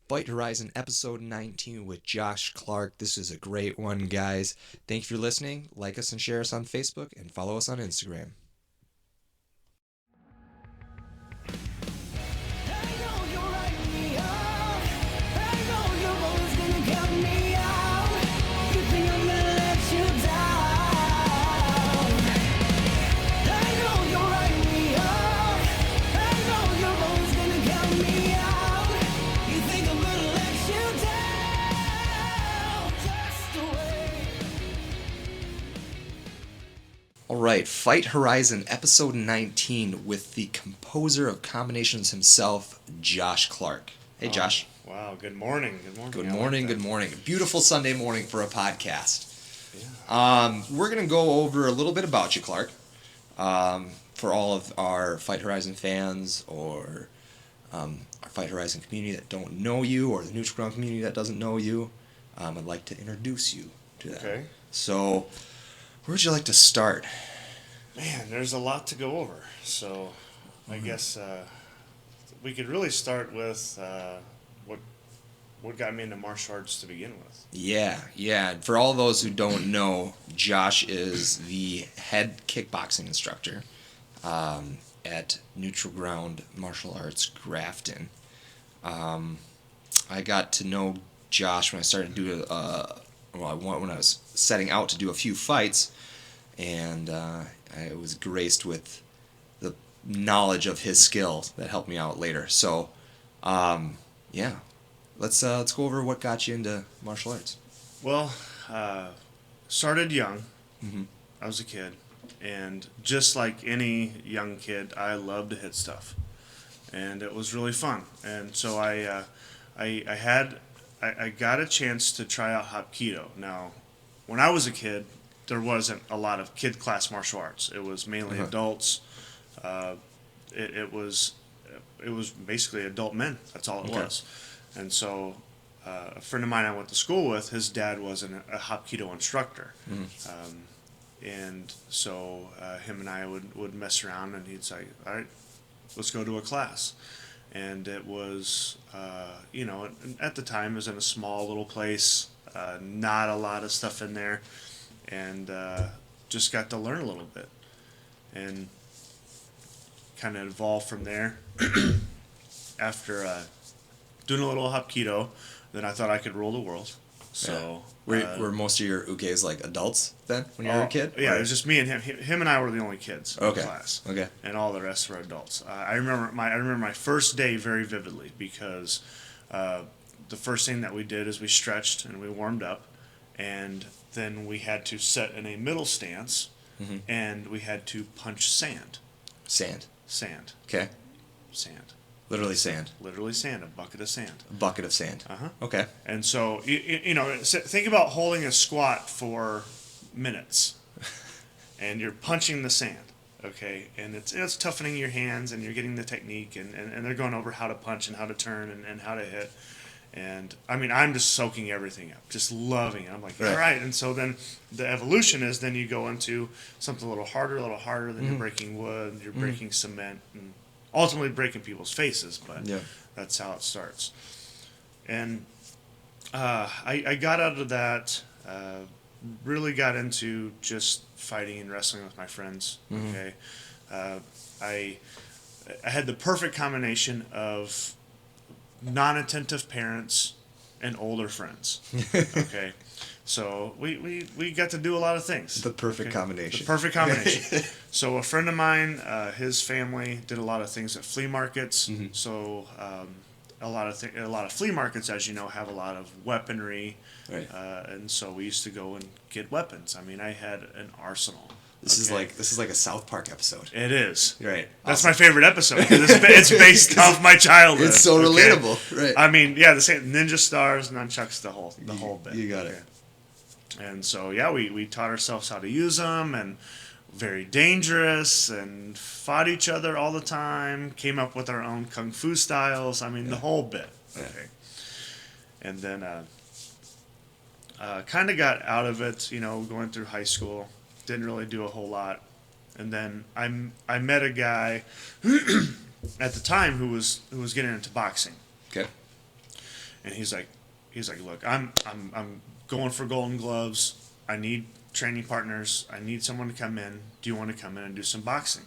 Fight Horizon episode 19 with Josh Clark. This is a great one, guys. Thank you for listening. Like us and share us on Facebook and follow us on Instagram. All right, Fight Horizon episode 19 with the composer of combinations himself, Josh Clark. Hey, Josh. Wow, good morning. Good morning. Good I like morning, that. good morning. A beautiful Sunday morning for a podcast. Yeah. We're going to go over a little bit about you, Clark. For all of our Fight Horizon fans or our Fight Horizon community that don't know you or the Neutral Ground community that doesn't know you, I'd like to introduce you to that. Okay. So, where would you like to start? Man, there's a lot to go over. So, I guess we could really start with what got me into martial arts to begin with. Yeah. For all those who don't know, Josh is the head kickboxing instructor at Neutral Ground Martial Arts Grafton. I got to know Josh when I started doing when I was setting out to do a few fights, and I was graced with the knowledge of his skill that helped me out later. So, yeah. Let's go over what got you into martial arts. Well, started young. Mm-hmm. I was a kid, and just like any young kid, I loved to hit stuff, and it was really fun. And so I got a chance to try out Hapkido. Now, when I was a kid, there wasn't a lot of kid class martial arts. It was mainly adults. It was basically adult men. That's all it was. And so a friend of mine I went to school with, his dad was a Hapkido instructor. And so him and I would mess around, and he'd say, all right, let's go to a class. And it was, at the time it was in a small little place, not a lot of stuff in there, and just got to learn a little bit. And kind of evolved from there. After doing a little Hapkido, then I thought I could rule the world. So Were most of your ukes like adults then when you were a kid? Yeah, Or- it was just me and him. Him and I were the only kids in the class. Okay. And all the rest were adults. I remember my first day very vividly because the first thing that we did is we stretched and we warmed up, and then we had to set in a middle stance, and we had to punch sand. Sand. Sand. Okay. Sand. Literally sand. Literally sand. A bucket of sand. A bucket of sand. Uh-huh. Okay. And so, think about holding a squat for minutes, and you're punching the sand, okay? And it's toughening your hands, and you're getting the technique, and they're going over how to punch and how to turn and how to hit. And, I mean, I'm just soaking everything up, just loving it. I'm like, Right. all right. And so then the evolution is then you go into something a little harder, then you're breaking wood, you're breaking cement, and ultimately breaking people's faces, but Yeah. that's how it starts. And I got out of that, really got into just fighting and wrestling with my friends. Okay, I had the perfect combination of non-attentive parents and older friends. Okay, so we got to do a lot of things. The perfect combination. The perfect combination. So a friend of mine, his family did a lot of things at flea markets. So a lot of flea markets, as you know, have a lot of weaponry, Right. and so we used to go and get weapons. I mean, I had an arsenal. This is like a South Park episode. It is. Right. That's my favorite episode because it's based off my childhood. It's so okay? relatable. Right. I mean, yeah, the same ninja stars, nunchucks, the whole bit. You got it. And so, yeah, we taught ourselves how to use them, and very dangerous, and fought each other all the time, came up with our own kung fu styles. I mean, the whole bit. Okay. And then kind of got out of it, going through high school. Didn't really do a whole lot. And then I met a guy at the time who was getting into boxing. Okay. and he's like, look, I'm going for Golden Gloves. I need training partners. I need someone to come in. Do you want to come in and do some boxing?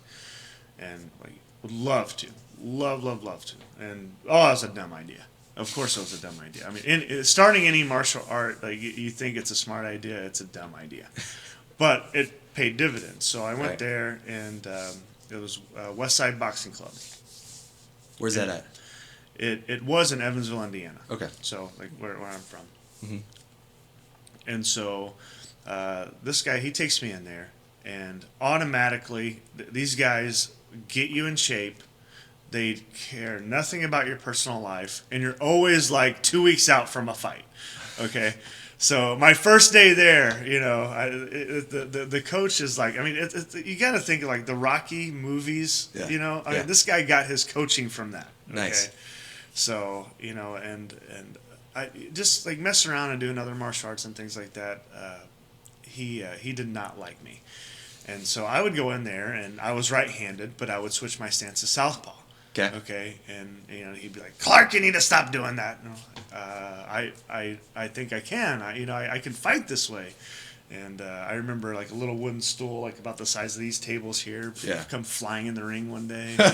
And like, would love to, love to. And that was a dumb idea. Of course, it was a dumb idea. I mean, starting any martial art, like you think it's a smart idea, it's a dumb idea, but it paid dividends. So I went there, and it was West Side Boxing Club. Where's that at? It was in Evansville, Indiana. Okay. So like where I'm from. Mm-hmm. And so this guy, he takes me in there, and automatically these guys get you in shape. They care nothing about your personal life, and you're always like 2 weeks out from a fight. Okay. So my first day there, you know, the coach is like, I mean, you got to think of like the Rocky movies, you know. I mean, this guy got his coaching from that. Okay? Nice. So, you know, and I just like messing around and doing other martial arts and things like that. He did not like me, and so I would go in there, and I was right-handed, but I would switch my stance to southpaw. Okay. Okay, and you know, he'd be like, "Clark, you need to stop doing that." No, I think I can. I can fight this way. And I remember like a little wooden stool, like about the size of these tables here, come flying in the ring one day. You know?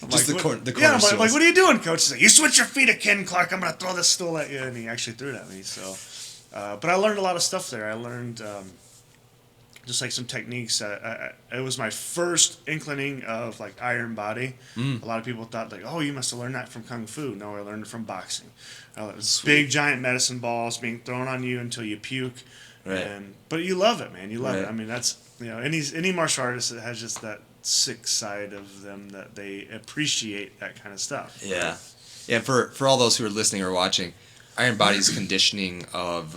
Just like, the corner. Yeah, I'm like, what are you doing, coach? He's like, you switch your feet again, Clark. I'm gonna throw this stool at you, and he actually threw it at me. So, but I learned a lot of stuff there. I learned just like some techniques. It was my first inclining of like iron body. A lot of people thought like, oh, you must have learned that from kung fu. No, I learned it from boxing. Big giant medicine balls being thrown on you until you puke. Right. But you love it, man. You love it. I mean, that's, you know, any martial artist that has just that sick side of them that they appreciate that kind of stuff. Yeah. Right? Yeah. For all those who are listening or watching, iron body is conditioning of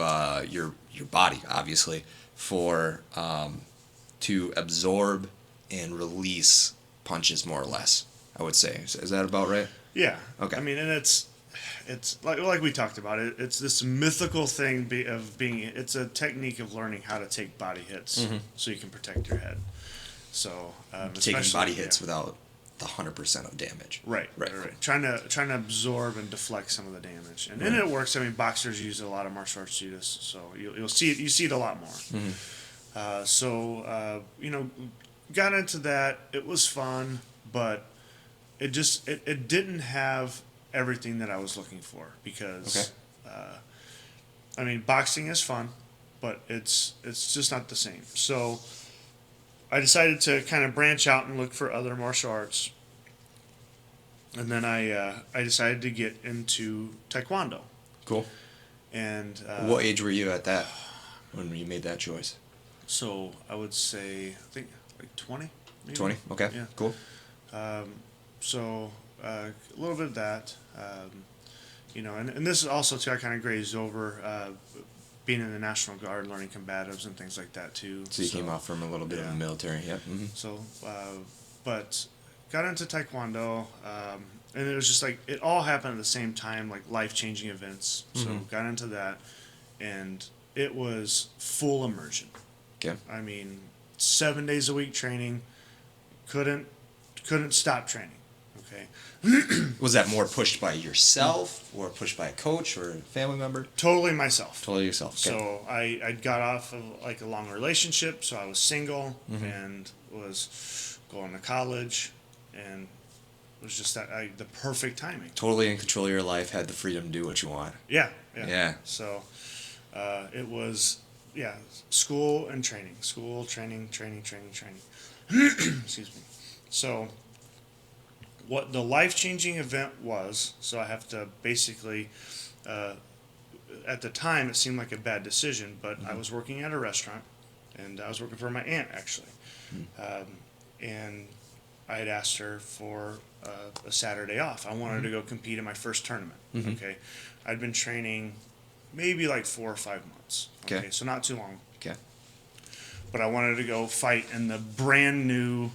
your body, obviously, for to absorb and release punches, more or less. I would say. Is that about right? Yeah. Okay. I mean, and it's like we talked about it. It's this mythical thing of being. It's a technique of learning how to take body hits so you can protect your head. So taking body hits without the 100% of damage. Right. Trying to absorb and deflect some of the damage, and it works. I mean, boxers use a lot of martial arts do this, so you see it a lot more. You know, got into that. It was fun, but it didn't have everything that I was looking for, because I mean, boxing is fun, but it's just not the same. So I decided to kind of branch out and look for other martial arts, and then I decided to get into Taekwondo. Cool. And what age were you at that when you made that choice? So I would say, I think like 20. Maybe? 20. Okay. Yeah. Cool. So a little bit of that, you know, and this is also too, I kind of grazed over being in the National Guard, learning combatives and things like that too. So you came off from a little bit of the military, yeah. Mm-hmm. So, but got into Taekwondo, and it was just like, it all happened at the same time, like life-changing events. So got into that, and it was full immersion. Okay. I mean, 7 days a week training, couldn't stop training. Okay. Was that more pushed by yourself or pushed by a coach or a family member? Totally myself. Totally yourself. Okay. So I got off of like a long relationship, so I was single and was going to college, and it was just the perfect timing. Totally in control of your life, had the freedom to do what you want. Yeah. So it was school and training, training. Excuse me. So what the life-changing event was, so I have to basically, at the time it seemed like a bad decision, but I was working at a restaurant, and I was working for my aunt, actually. And I had asked her for a Saturday off. I wanted to go compete in my first tournament. Okay. I'd been training maybe like 4 or 5 months. Okay. So not too long. Okay. But I wanted to go fight in the brand new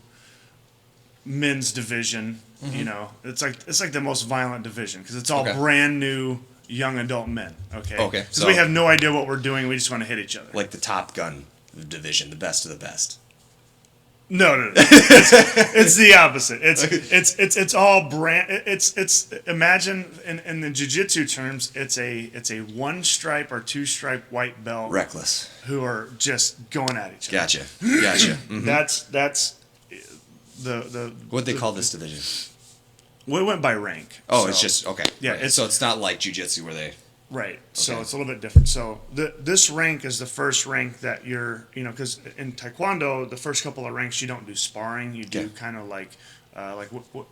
men's division. You know, it's like the most violent division, because it's all brand new young adult men. Okay. Because we have no idea what we're doing. We just want to hit each other. Like the Top Gun division, the best of the best. No. It's the opposite. It's all brand. It's imagine in the jiu-jitsu terms, it's a one stripe or two stripe white belt Reckless. who are just going at each other. Gotcha. Mhm. That's the What'd they call this division? Well, it went by rank. Oh, so, it's just okay. Yeah, right. So it's not like jujitsu where they. right. So Okay. it's a little bit different. So this rank is the first rank that you're, because in Taekwondo, the first couple of ranks you don't do sparring. You do Okay. kind of like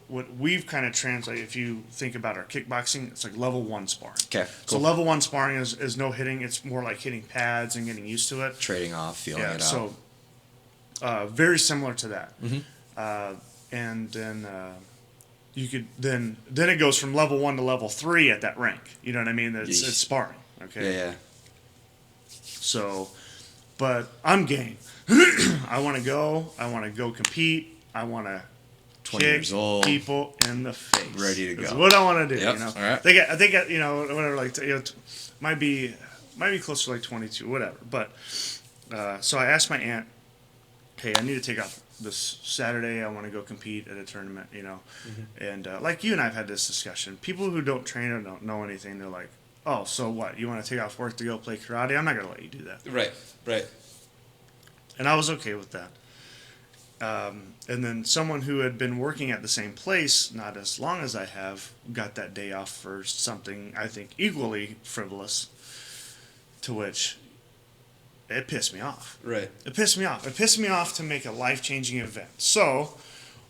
what we've kind of translated. If you think about our kickboxing, it's like level 1 sparring. Okay. So Cool. level 1 sparring is no hitting. It's more like hitting pads and getting used to it. Trading off, feeling Yeah. it out. So very similar to that. Mhm. And then you could then it goes from level 1 to level 3 at that rank. You know what I mean? It's Yeesh. sparring. Okay. Yeah. So, but I'm game. I want to go. I want to go compete. I want to 20 kick years old. people in the face. Ready to That's go. what I want to do. Yep, You know, all right. I think whatever. Like might be close to like 22, whatever. But so I asked my aunt, hey, I need to take off this Saturday. I want to go compete at a tournament. And like you and I've had this discussion. People who don't train or don't know anything, they're like, oh, so what? You want to take off work to go play karate? I'm not going to let you do that. Right. And I was okay with that. And then someone who had been working at the same place, not as long as I have, got that day off for something I think equally frivolous, to which it pissed me off. Right. It pissed me off. It pissed me off to make a life-changing event. So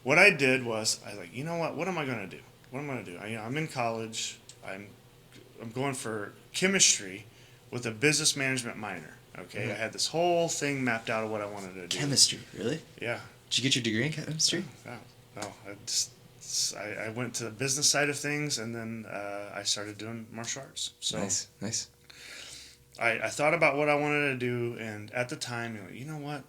what I did was, I was like, you know what? What am I going to do? What am I going to do? I'm in college. I'm going for chemistry with a business management minor. Okay, Mhm. I had this whole thing mapped out of what I wanted to do. Chemistry, really? Yeah. Did you get your degree in chemistry? No. I went to the business side of things, and then I started doing martial arts. So Nice. I thought about what I wanted to do, and at the time, you know what?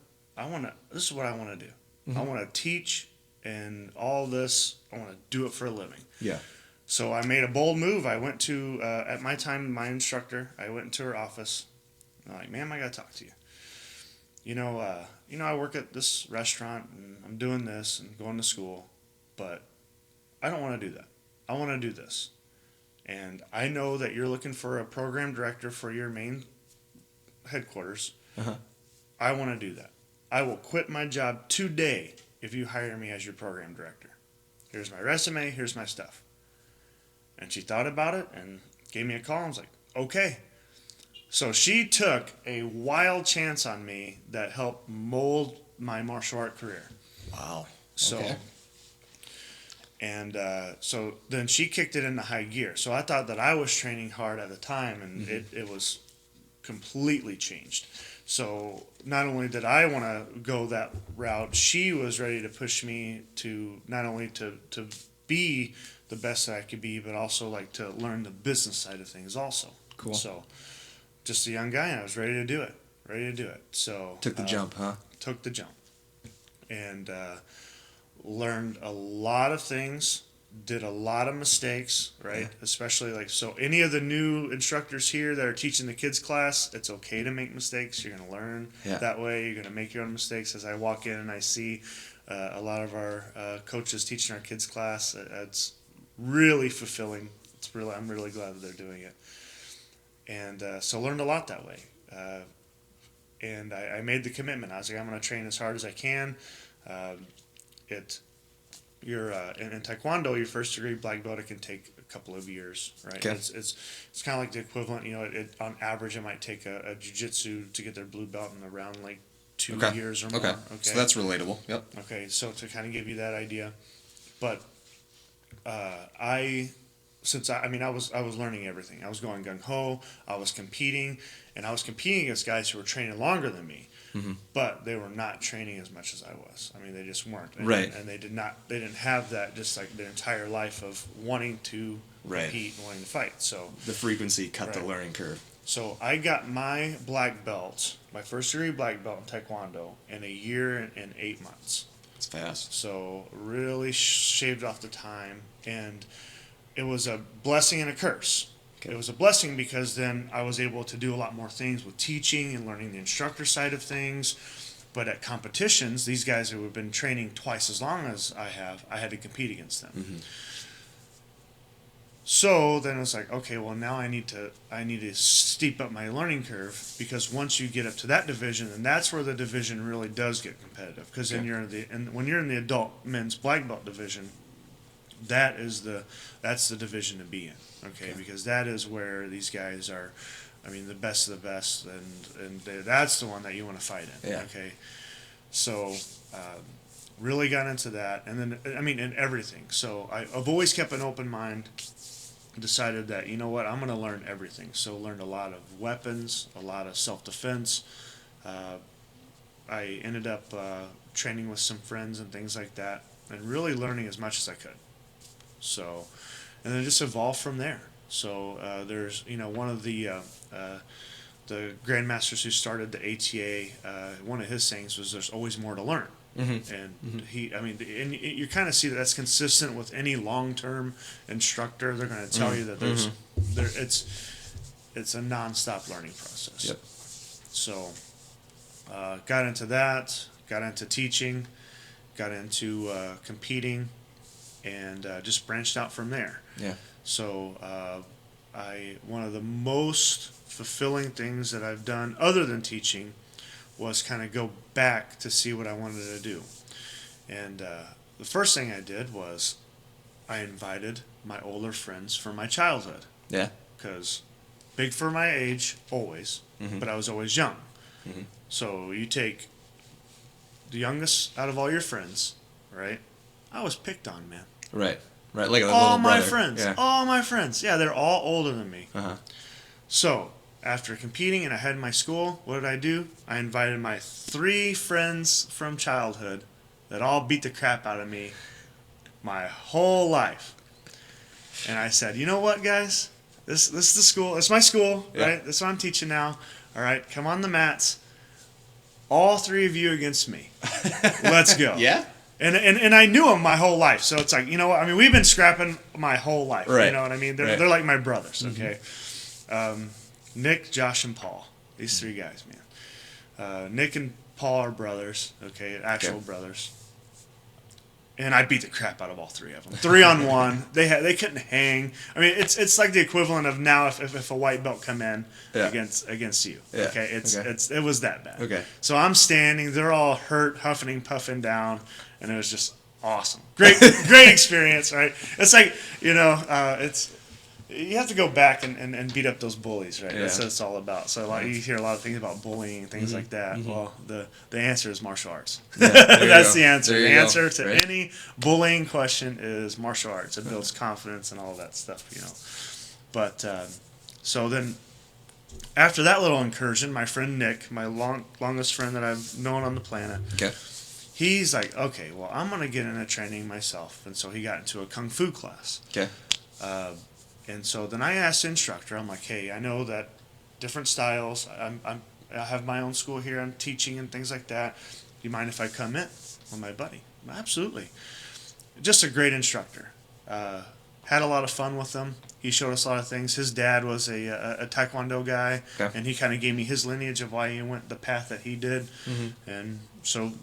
This is what I want to do. Mhm. I want to teach, and all this, I want to do it for a living. Yeah. So I made a bold move. I went to, at my time, my instructor, I went into her office. I'm like, ma'am, I got to talk to you. I work at this restaurant, and I'm doing this and going to school, but I don't want to do that. I want to do this. And I know that you're looking for a program director for your main headquarters. Uh-huh. I want to do that. I will quit my job today if you hire me as your program director. Here's my resume. Here's my stuff. And she thought about it and gave me a call. I was like, okay. So she took a wild chance on me that helped mold my martial art career. Wow. So, Okay. and so then she kicked it into high gear. So I thought that I was training hard at the time, and it was completely changed. So not only did I want to go that route, she was ready to push me to not only to be the best that I could be, but also like to learn the business side of things also. Cool. So just a young guy, and I was ready to do it. So Took the jump, huh? Took the jump, and learned a lot of things. Did a lot of mistakes, right? Yeah. Especially so any of the new instructors here that are teaching the kids class, it's okay to make mistakes. You're going to learn that way. You're going to make your own mistakes. As I walk in and I see a lot of our coaches teaching our kids class, it's really fulfilling. I'm really glad that they're doing it. And so learned a lot that way. And I made the commitment. I was like, I'm going to train as hard as I can. In Taekwondo, your first degree black belt, it can take a couple of years, right? Okay. It's kind of like the equivalent. On average, it might take a jiu-jitsu to get their blue belt in around 2 years or more. Okay. So that's relatable. Yep. Okay, so to kind of give you that idea, but I was learning everything. I was going gung ho. I was competing, and I was competing against guys who were training longer than me, but they were not training as much as I was. I mean, they just weren't. Right. And they didn't have that just like their entire life of wanting to compete and wanting to fight. So the frequency cut the learning curve. So I got my black belt, my first degree black belt in Taekwondo, in a year and 8 months. It's fast. So really shaved off the time, and it was a blessing and a curse. Okay. It was a blessing because then I was able to do a lot more things with teaching and learning the instructor side of things. But at competitions, these guys who have been training twice as long as I have, I had to compete against them. Mm-hmm. So then it's like, okay, well now I need to steep up my learning curve, because once you get up to that division, and that's where the division really does get competitive, because then when you're in the adult men's black belt division, that's the division to be in, okay? Because that is where these guys are, I mean, the best of the best, and that's the one that you want to fight in, okay? So really got into that, and then I mean in everything. So I've always kept an open mind. Decided that, you know what, I'm going to learn everything. So learned a lot of weapons, a lot of self-defense. I ended up training with some friends and things like that, and really learning as much as I could. So, and then just evolved from there. So there's, one of the grandmasters who started the ATA, one of his sayings was, "There's always more to learn." Mm-hmm. And and you kind of see that that's consistent with any long-term instructor. They're going to tell you that it's a non-stop learning process. Yep. So, got into that, got into teaching, got into competing, and just branched out from there. Yeah. So, one of the most fulfilling things that I've done, other than teaching, was kind of go back to see what I wanted to do. And the first thing I did was I invited my older friends from my childhood. Yeah. Because big for my age, always, but I was always young. Mm-hmm. So you take the youngest out of all your friends, right? I was picked on, man. Right. Like a all little my brother. friends. Yeah. All my friends. Yeah, they're all older than me. Uh-huh. So after competing and I had my school, what did I do? I invited my 3 friends from childhood that all beat the crap out of me my whole life. And I said, you know what, guys? This is the school. It's my school, right? This is what I'm teaching now. All right, come on the mats. All 3 of you against me. Let's go. Yeah? And I knew them my whole life. So it's like, you know what? I mean, we've been scrapping my whole life. Right. You know what I mean? They're like my brothers, okay? Nick, Josh, and Paul. These 3 guys, man. Nick and Paul are brothers, okay, actual brothers. And I beat the crap out of all 3 of them. 3-on-1. They couldn't hang. I mean, it's like the equivalent of now if a white belt come in against you. Yeah. Okay, it was that bad. Okay. So I'm standing. They're all hurt, huffing and puffing down, and it was just awesome. Great experience, right? It's like it's. You have to go back and beat up those bullies, right? Yeah. That's what it's all about. So you hear a lot of things about bullying and things like that. Mm-hmm. Well, the answer is martial arts. Yeah, that's the answer. The answer to any bullying question is martial arts. It builds confidence and all that stuff, But so then after that little incursion, my friend Nick, my longest friend that I've known on the planet, he's like, okay, well, I'm going to get into training myself. And so he got into a kung fu class. Okay. And so then I asked the instructor, I'm like, hey, I know that different styles. I have my own school here. I'm teaching and things like that. Do you mind if I come in with my buddy? Absolutely. Just a great instructor. Had a lot of fun with him. He showed us a lot of things. His dad was a Taekwondo guy, and he kind of gave me his lineage of why he went the path that he did. Mm-hmm. And so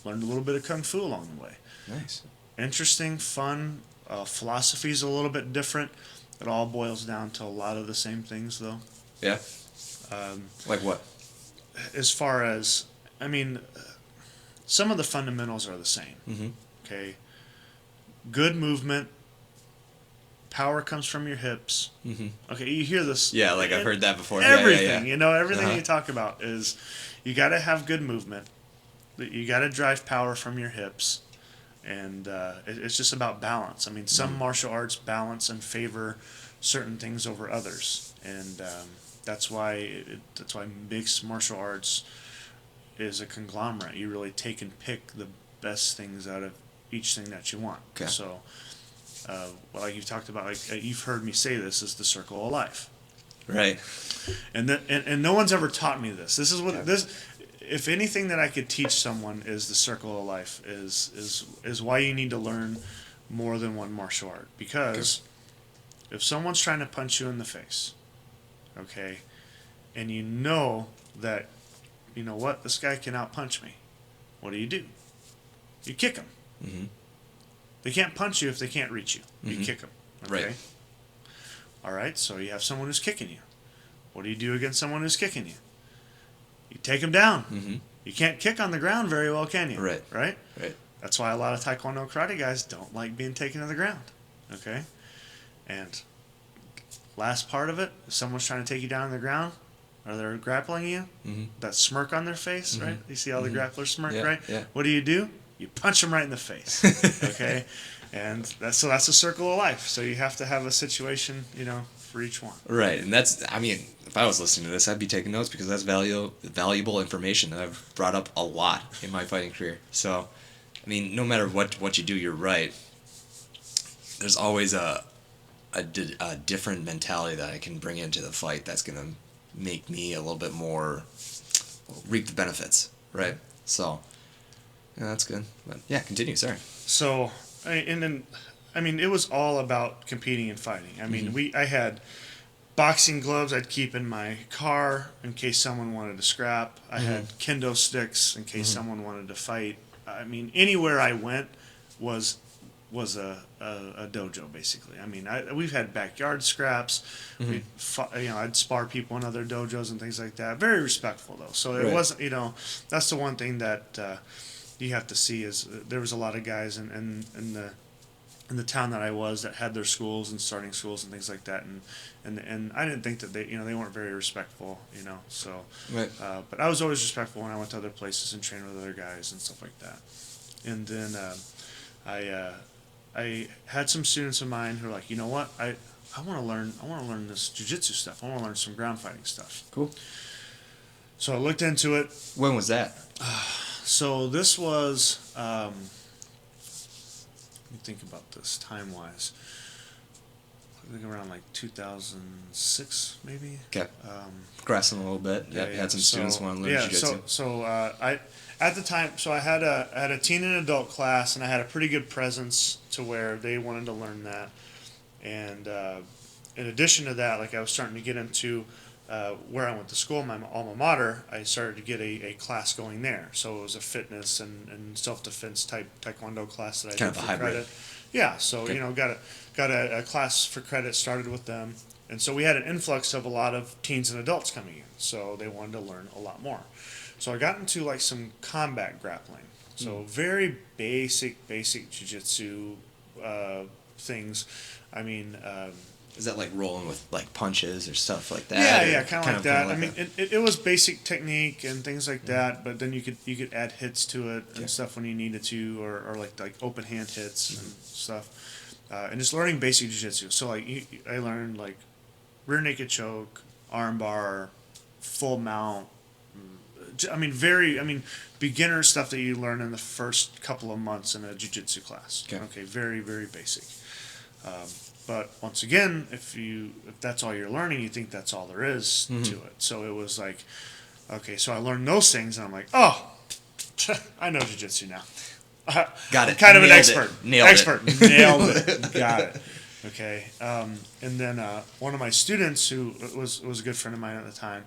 learned a little bit of Kung Fu along the way. Nice. Interesting, fun. Philosophy's a little bit different. It all boils down to a lot of the same things, though. Yeah. Like what? As far as, I mean, some of the fundamentals are the same. Mm-hmm. Okay. Good movement. Power comes from your hips. Mm-hmm. Okay, you hear this. Yeah, like I've heard that before. Everything, everything you talk about is you got to have good movement. You got to drive power from your hips. And it's just about balance. I mean, some martial arts balance and favor certain things over others, and that's why mixed martial arts is a conglomerate. You really take and pick the best things out of each thing that you want. Okay. So, like you've talked about, like you've heard me say, this is the circle of life. Right. And no one's ever taught me this. This is what this. If anything that I could teach someone is the circle of life is why you need to learn more than one martial art. Because if someone's trying to punch you in the face, okay, and you know that, you know what, this guy can outpunch me, what do? You kick them. Mm-hmm. They can't punch you if they can't reach you. You Mhm. kick them. Okay? Right. All right, so you have someone who's kicking you. What do you do against someone who's kicking you? You take them down. Mm-hmm. You can't kick on the ground very well, can you? Right. Right? Right. That's why a lot of Taekwondo karate guys don't like being taken to the ground. Okay? And last part of it, if someone's trying to take you down on the ground, or they're grappling you, Mm-hmm. that smirk on their face, right? You see how the grapplers smirk, Yeah, right? yeah. What do? You punch them right in the face. Okay? And that's a circle of life. So you have to have a situation, for each one. Right, and if I was listening to this, I'd be taking notes because that's valuable information that I've brought up a lot in my fighting career. So, no matter what you do, you're right. There's always a different mentality that I can bring into the fight that's gonna make me a little bit more reap the benefits, right? So, yeah, that's good. But yeah, continue. Sorry. So, it was all about competing and fighting. I had boxing gloves I'd keep in my car in case someone wanted to scrap. I had kendo sticks in case someone wanted to fight. Anywhere I went was a dojo basically. We've had backyard scraps. I'd spar people in other dojos and things like that. Very respectful though. So it Right. wasn't. That's the one thing that you have to see is there was a lot of guys in the town that I was that had their schools and starting schools and things like that, and I didn't think that they weren't very respectful, so Right. but I was always respectful when I went to other places and trained with other guys and stuff like that. And then I had some students of mine who were like, you know what, I want to learn this jiu-jitsu stuff. I want to learn some ground fighting stuff. Cool. So I looked into it. When was that? So this was, let me think about this time-wise. I think around like 2006, maybe. Okay. Progressing a little bit. Yeah, had some students want to learn jiu-jitsu. I at the time, I had a teen and adult class, and I had a pretty good presence to where they wanted to learn that. And in addition to that, like I was starting to get into where I went to school, my alma mater, I started to get a class going there. So it was a fitness and self-defense type taekwondo class that I Kind did of a for hybrid. credit. Yeah, so Okay. got a class for credit started with them, and so we had an influx of a lot of teens and adults coming in. So they wanted to learn a lot more. So I got into like some combat grappling. So very basic jiu-jitsu things. Is that like rolling with like punches or stuff like that? Yeah, or kind of like that. that? It was basic technique and things like that, but then you could add hits to it and stuff when you needed to, or like open hand hits and stuff, and just learning basic jiu-jitsu. So I learned like rear naked choke, arm bar, full mount. Beginner stuff that you learn in the first couple of months in a jiu-jitsu class. Okay. Very, very basic. But once again, if that's all you're learning, you think that's all there is to it. So it was like, okay, so I learned those things, and I'm like, oh, I know jiu-jitsu now. Got it. I'm kind of an Nailed expert. it. Nailed it. Nailed it. Got it. Okay. And then one of my students, who was a good friend of mine at the time,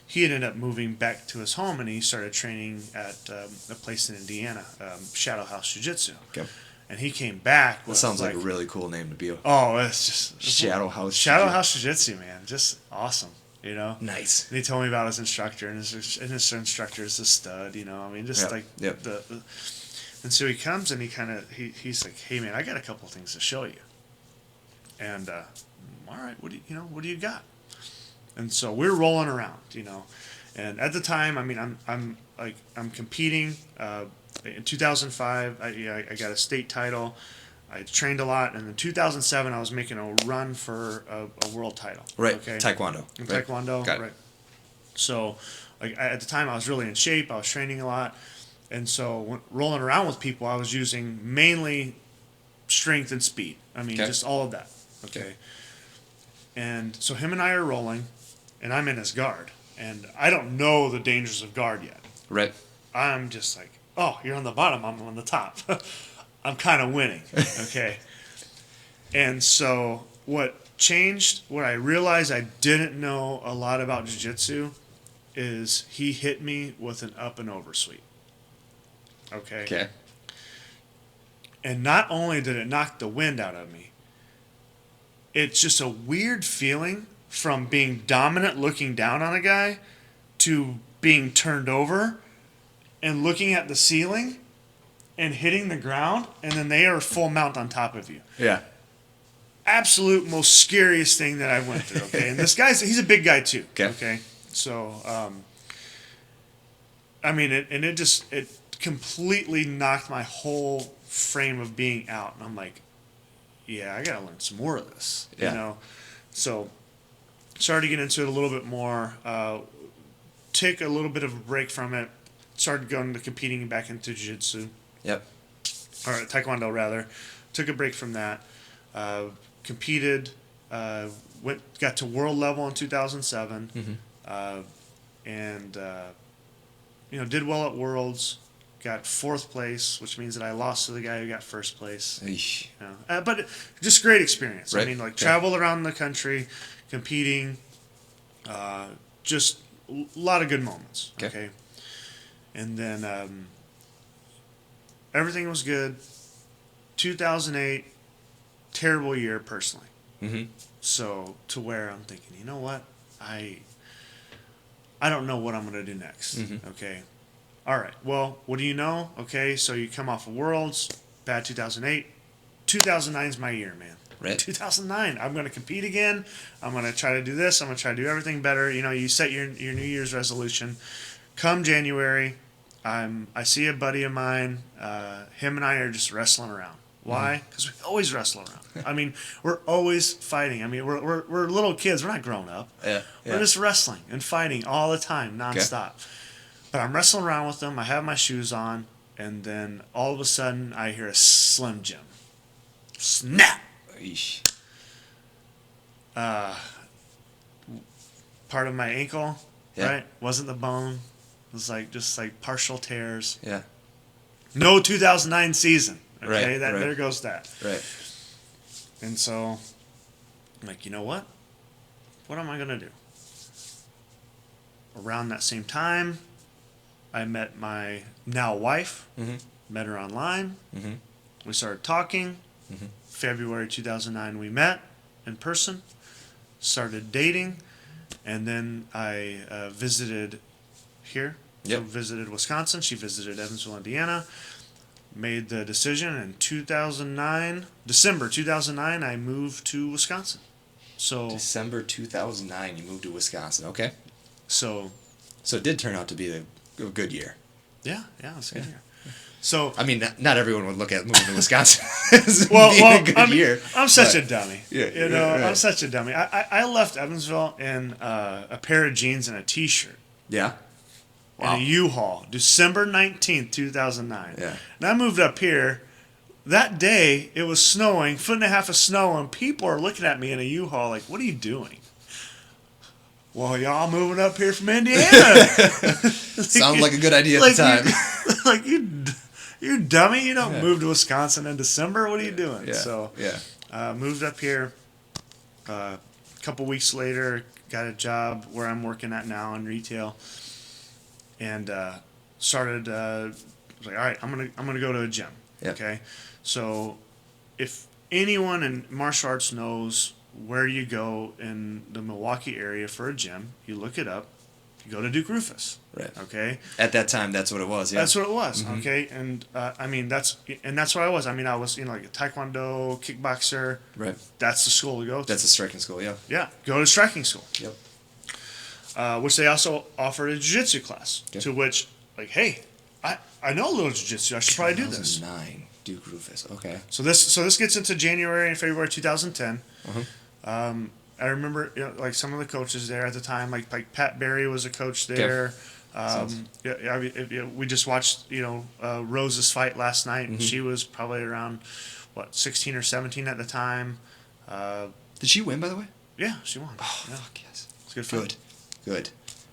he ended up moving back to his home, and he started training at a place in Indiana, Shadow House Jiu-Jitsu. Okay. And he came back. That sounds like a really cool name to be. Oh, it's just Shadow House. Shadow House Jiu-Jitsu, man, just awesome. Nice. And he told me about his instructor, and his instructor is a stud. Yep. And so he comes and he's like, hey man, I got a couple of things to show you. And all right, what do you got? And so we're rolling around, and at the time, I'm competing. In 2005, I got a state title. I trained a lot, and in 2007, I was making a run for a world title. Right. Okay. Taekwondo. In Right. Taekwondo. Got it. Right. So, at the time, I was really in shape. I was training a lot, and so when rolling around with people, I was using mainly strength and speed. Just all of that. Okay. And so him and I are rolling, and I'm in his guard, and I don't know the dangers of guard yet. Right. I'm just like, oh, you're on the bottom, I'm on the top. I'm kind of winning, okay? And so what I realized I didn't know a lot about jiu-jitsu is he hit me with an up and over sweep. Okay. Okay. And not only did it knock the wind out of me, it's just a weird feeling from being dominant looking down on a guy to being turned over and looking at the ceiling and hitting the ground, and then they are full mount on top of you. Yeah. Absolute most scariest thing that I went through. Okay, and this he's a big guy too. Okay. So I mean, it completely knocked my whole frame of being out, and I'm like, yeah, I gotta learn some more of this. Yeah. You know, so started to get into it a little bit more. Take a little bit of a break from it. Started going to competing back into jiu-jitsu. Yep. Or taekwondo rather. Took a break from that. Competed. Got to world level in 2007. Mm-hmm. And did well at worlds. Got 4th place, which means that I lost to the guy who got 1st place. Eesh. You know. But just great experience. Right. I mean, traveled around the country, competing. Just a lot of good moments. Okay. And then everything was good. 2008, terrible year personally. Mm-hmm. So to where I'm thinking, you know what, I don't know what I'm gonna do next. Mm-hmm. Okay, all right. Well, what do you know? Okay, so you come off of Worlds, bad 2008. 2009 is my year, man. Right. 2009, I'm gonna compete again. I'm gonna try to do this. I'm gonna try to do everything better. You know, you set your New Year's resolution. Come January, I see a buddy of mine. Him and I are just wrestling around. Why? Because we always wrestle around. I mean, we're always fighting. I mean, we're little kids. We're not grown up. Yeah. We're just wrestling and fighting all the time, nonstop. But I'm wrestling around with them. I have my shoes on, and then all of a sudden, I hear a Slim Jim. Snap! Eesh. Part of my ankle, Yeah. right? Wasn't the bone. It was just partial tears. Yeah. No 2009 season. Okay, Right. there goes that. Right. And so, I'm like, you know what? What am I gonna do? Around that same time, I met my now wife. Mm-hmm. Met her online. Mm-hmm. We started talking. Mm-hmm. February 2009, we met in person. Started dating, and then I visited here. Yep. So visited Wisconsin. She visited Evansville, Indiana. Made the decision in 2009, December 2009, I moved to Wisconsin. So December 2009, you moved to Wisconsin. Okay. So it did turn out to be a good year. yeah, it's a good year. So I mean, not everyone would look at moving to Wisconsin as well, being a good year. I'm such but- a dummy. Yeah, you know, right. I'm such a dummy. I left Evansville in a pair of jeans and a T-shirt. Yeah. Wow. In a U-Haul, December 19th, 2009. Yeah. And I moved up here. That day, it was snowing, 1.5 feet of snow, and people are looking at me in a U-Haul like, what are you doing? Well, y'all moving up here from Indiana. Sounds like a good idea at the time. You're dummy. You don't Yeah. move to Wisconsin in December. What are you doing? Yeah. So, moved up here. A couple weeks later, got a job where I'm working at now in retail. And started. Was like, all right, I'm gonna go to a gym. Yep. Okay, so if anyone in martial arts knows where you go in the Milwaukee area for a gym, you look it up. You go to Duke Rufus. Right. Okay. At that time, that's what it was. Yeah. That's what it was. Mhm. Okay, and I mean that's what I was. I mean I was like a taekwondo, kickboxer. Right. That's the school to go to. That's a striking school. Yeah. Yeah, go to striking school. Yep. Which they also offered a jiu-jitsu class. Okay. To which, like, hey, I know a little jiu-jitsu. I should probably do this. 2009, Duke Rufus. Okay. So this gets into January and February 2010. Uh-huh. I remember like some of the coaches there at the time, like Pat Barry was a coach there. We just watched Rose's fight last night, and she was probably around 16 or 17 at the time. Did she win, by the way? Yeah, she won. Oh, yeah. fuck yes. It's a good fight. Good.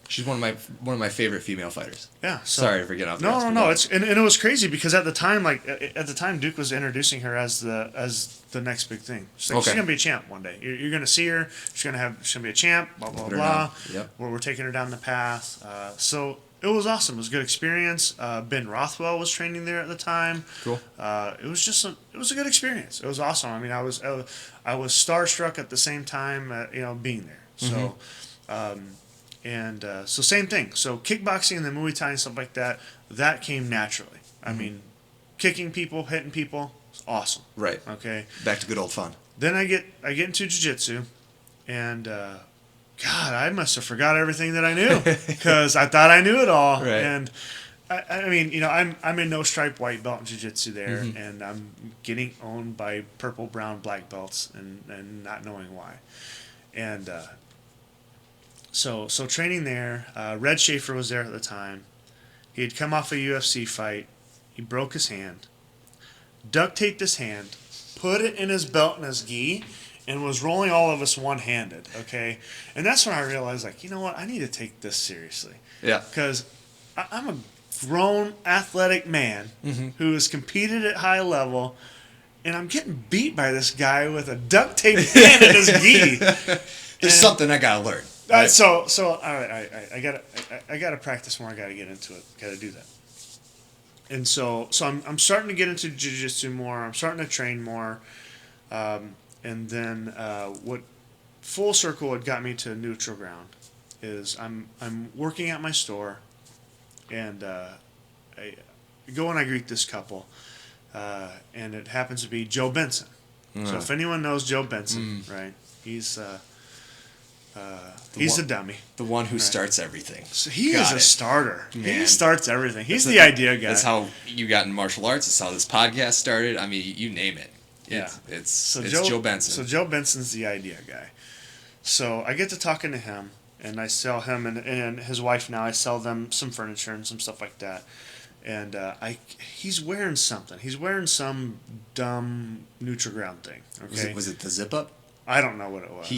She's one of my favorite female fighters. Yeah. So, Sorry for getting off. No. It's and it was crazy because at the time, Duke was introducing her as the next big thing. She's like, Okay. she's gonna be a champ one day. You're gonna see her. She's gonna be a champ. Blah blah Put her blah. down. Yep. We're taking her down the path. So it was awesome. It was a good experience. Ben Rothwell was training there at the time. Cool. It was just it was a good experience. It was awesome. I mean, I was starstruck at the same time, being there. So, so same thing. So kickboxing and the Muay Thai and stuff like that, that came naturally. I mean, kicking people, hitting people, it's awesome. Right. Okay. Back to good old fun. Then I get into jiu-jitsu, and God, I must have forgot everything that I knew because I thought I knew it all. Right. And I mean, I'm in no stripe white belt in jiu-jitsu there, and I'm getting owned by purple, brown, black belts, and not knowing why. And so training there, Red Schaefer was there at the time. He had come off a UFC fight. He broke his hand, duct taped his hand, put it in his belt and his gi, and was rolling all of us one-handed, okay? And that's when I realized, like, you know what? I need to take this seriously. Yeah. Because I'm a grown, athletic man who has competed at high level, and I'm getting beat by this guy with a duct-taped hand in his gi. There's something I gotta learn. Right? So all right, I gotta practice more. I gotta get into it. Gotta do that. And so I'm starting to get into jiu-jitsu more. I'm starting to train more. And then what full circle had got me to neutral ground is I'm working at my store, and I go and I greet this couple, and it happens to be Joe Benson. So if anyone knows Joe Benson, right, he's a dummy. The one who starts everything. So he is a starter. Man. He starts everything. He's the idea guy. That's how you got in martial arts. That's how this podcast started. I mean, you name it. Yeah. It's Joe Benson. So Joe Benson's the idea guy. So I get to talking to him, and I sell him and his wife now. I sell them some furniture and some stuff like that. And he's wearing something. He's wearing some dumb Nutriground thing. Okay. Was it the zip up? I don't know what it was. He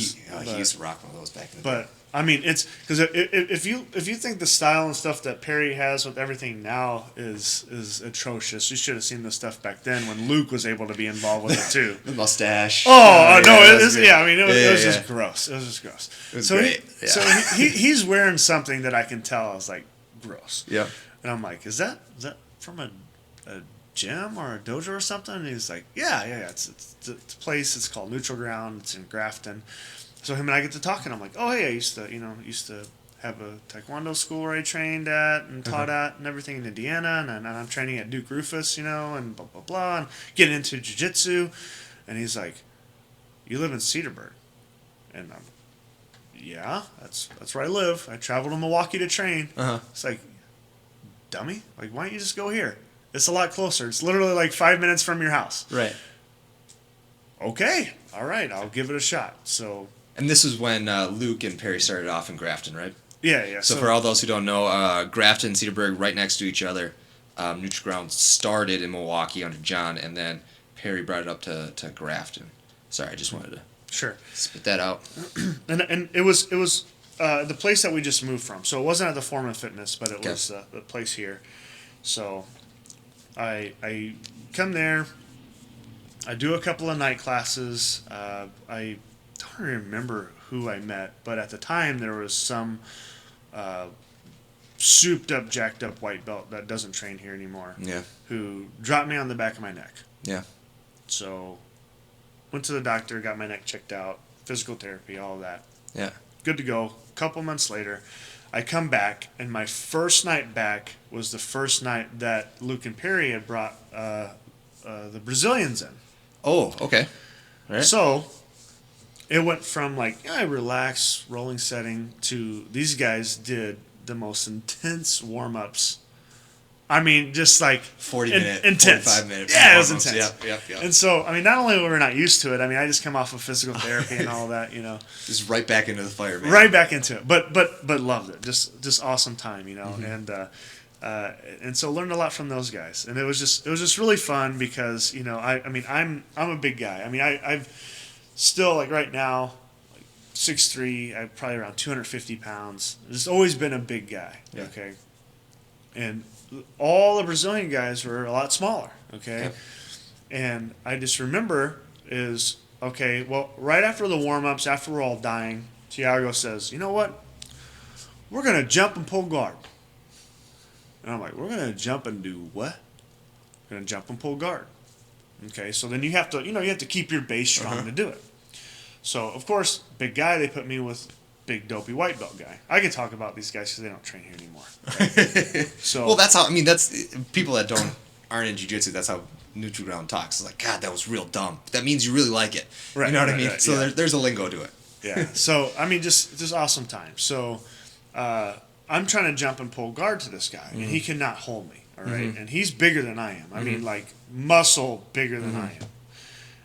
used to rock one of those back in the day. But I mean, it's because if you think the style and stuff that Perry has with everything now is atrocious, you should have seen the stuff back then when Luke was able to be involved with it too. The mustache. Oh no! It was just gross. It was just gross. It was great. So he's wearing something that I can tell is like gross. Yeah. And I'm like, is that from a gym or a dojo or something? And he's like, yeah. It's a place. It's called Neutral Ground. It's in Grafton. So him and I get to talking. I'm like, oh hey, I used to have a taekwondo school where I trained at and taught at and everything in Indiana, and I'm training at Duke Rufus, and blah blah blah, and getting into jiu-jitsu. And he's like, you live in Cedarburg, and I'm, yeah, that's where I live. I travel to Milwaukee to train. It's like, dummy, like why don't you just go here? It's a lot closer. It's literally like 5 minutes from your house. Right. Okay. All right. I'll give it a shot. So. And this was when Luke and Perry started off in Grafton, right? Yeah. So for all those who don't know, Grafton and Cedarburg right next to each other. Nutriground started in Milwaukee under John, and then Perry brought it up to Grafton. Sorry, I just wanted to spit that out. And it was the place that we just moved from. So it wasn't at the Foreman Fitness, but it was the place here. So I come there. I do a couple of night classes. I don't remember who I met, but at the time there was some souped up, jacked up white belt that doesn't train here anymore. Yeah. Who dropped me on the back of my neck. Yeah. So went to the doctor, got my neck checked out, physical therapy, all of that. Yeah. Good to go. A couple months later, I come back, and my first night back was the first night that Luke and Perry had brought the Brazilians in. Oh, okay. All right. So it went from like relaxed rolling setting to these guys did the most intense warm-ups. I mean, just like 40 minute, intense. 45 minute. Yeah, it was intense. Yep. And so, I mean, not only were we not used to it, I mean, I just come off of physical therapy and all that, Just right back into the fire, man. Right back into it. But loved it. Just awesome time, and so learned a lot from those guys. And it was just really fun because, I'm a big guy. I mean, I've still, like right now, 6'3", I'm probably around 250 pounds. Just always been a big guy. Yeah. Okay. And all the Brazilian guys were a lot smaller. Okay. Yeah. And I just remember right after the warm-ups, after we're all dying, Thiago says, you know what? We're going to jump and pull guard. And I'm like, we're going to jump and do what? We're going to jump and pull guard. Okay, so then you have to keep your base strong to do it. So, of course, big guy, they put me with big dopey white belt guy. I can talk about these guys because they don't train here anymore. Right? So, Well, that's people that aren't in jiu-jitsu, that's how NutriGround talks. It's like, God, that was real dumb. That means you really like it. Right, you know what I right, mean? right, So yeah. there's a lingo to it. yeah. So, I mean, just awesome time. So, I'm trying to jump and pull guard to this guy, and he cannot hold me. All right? And he's bigger than I am. I mean, like muscle bigger than I am.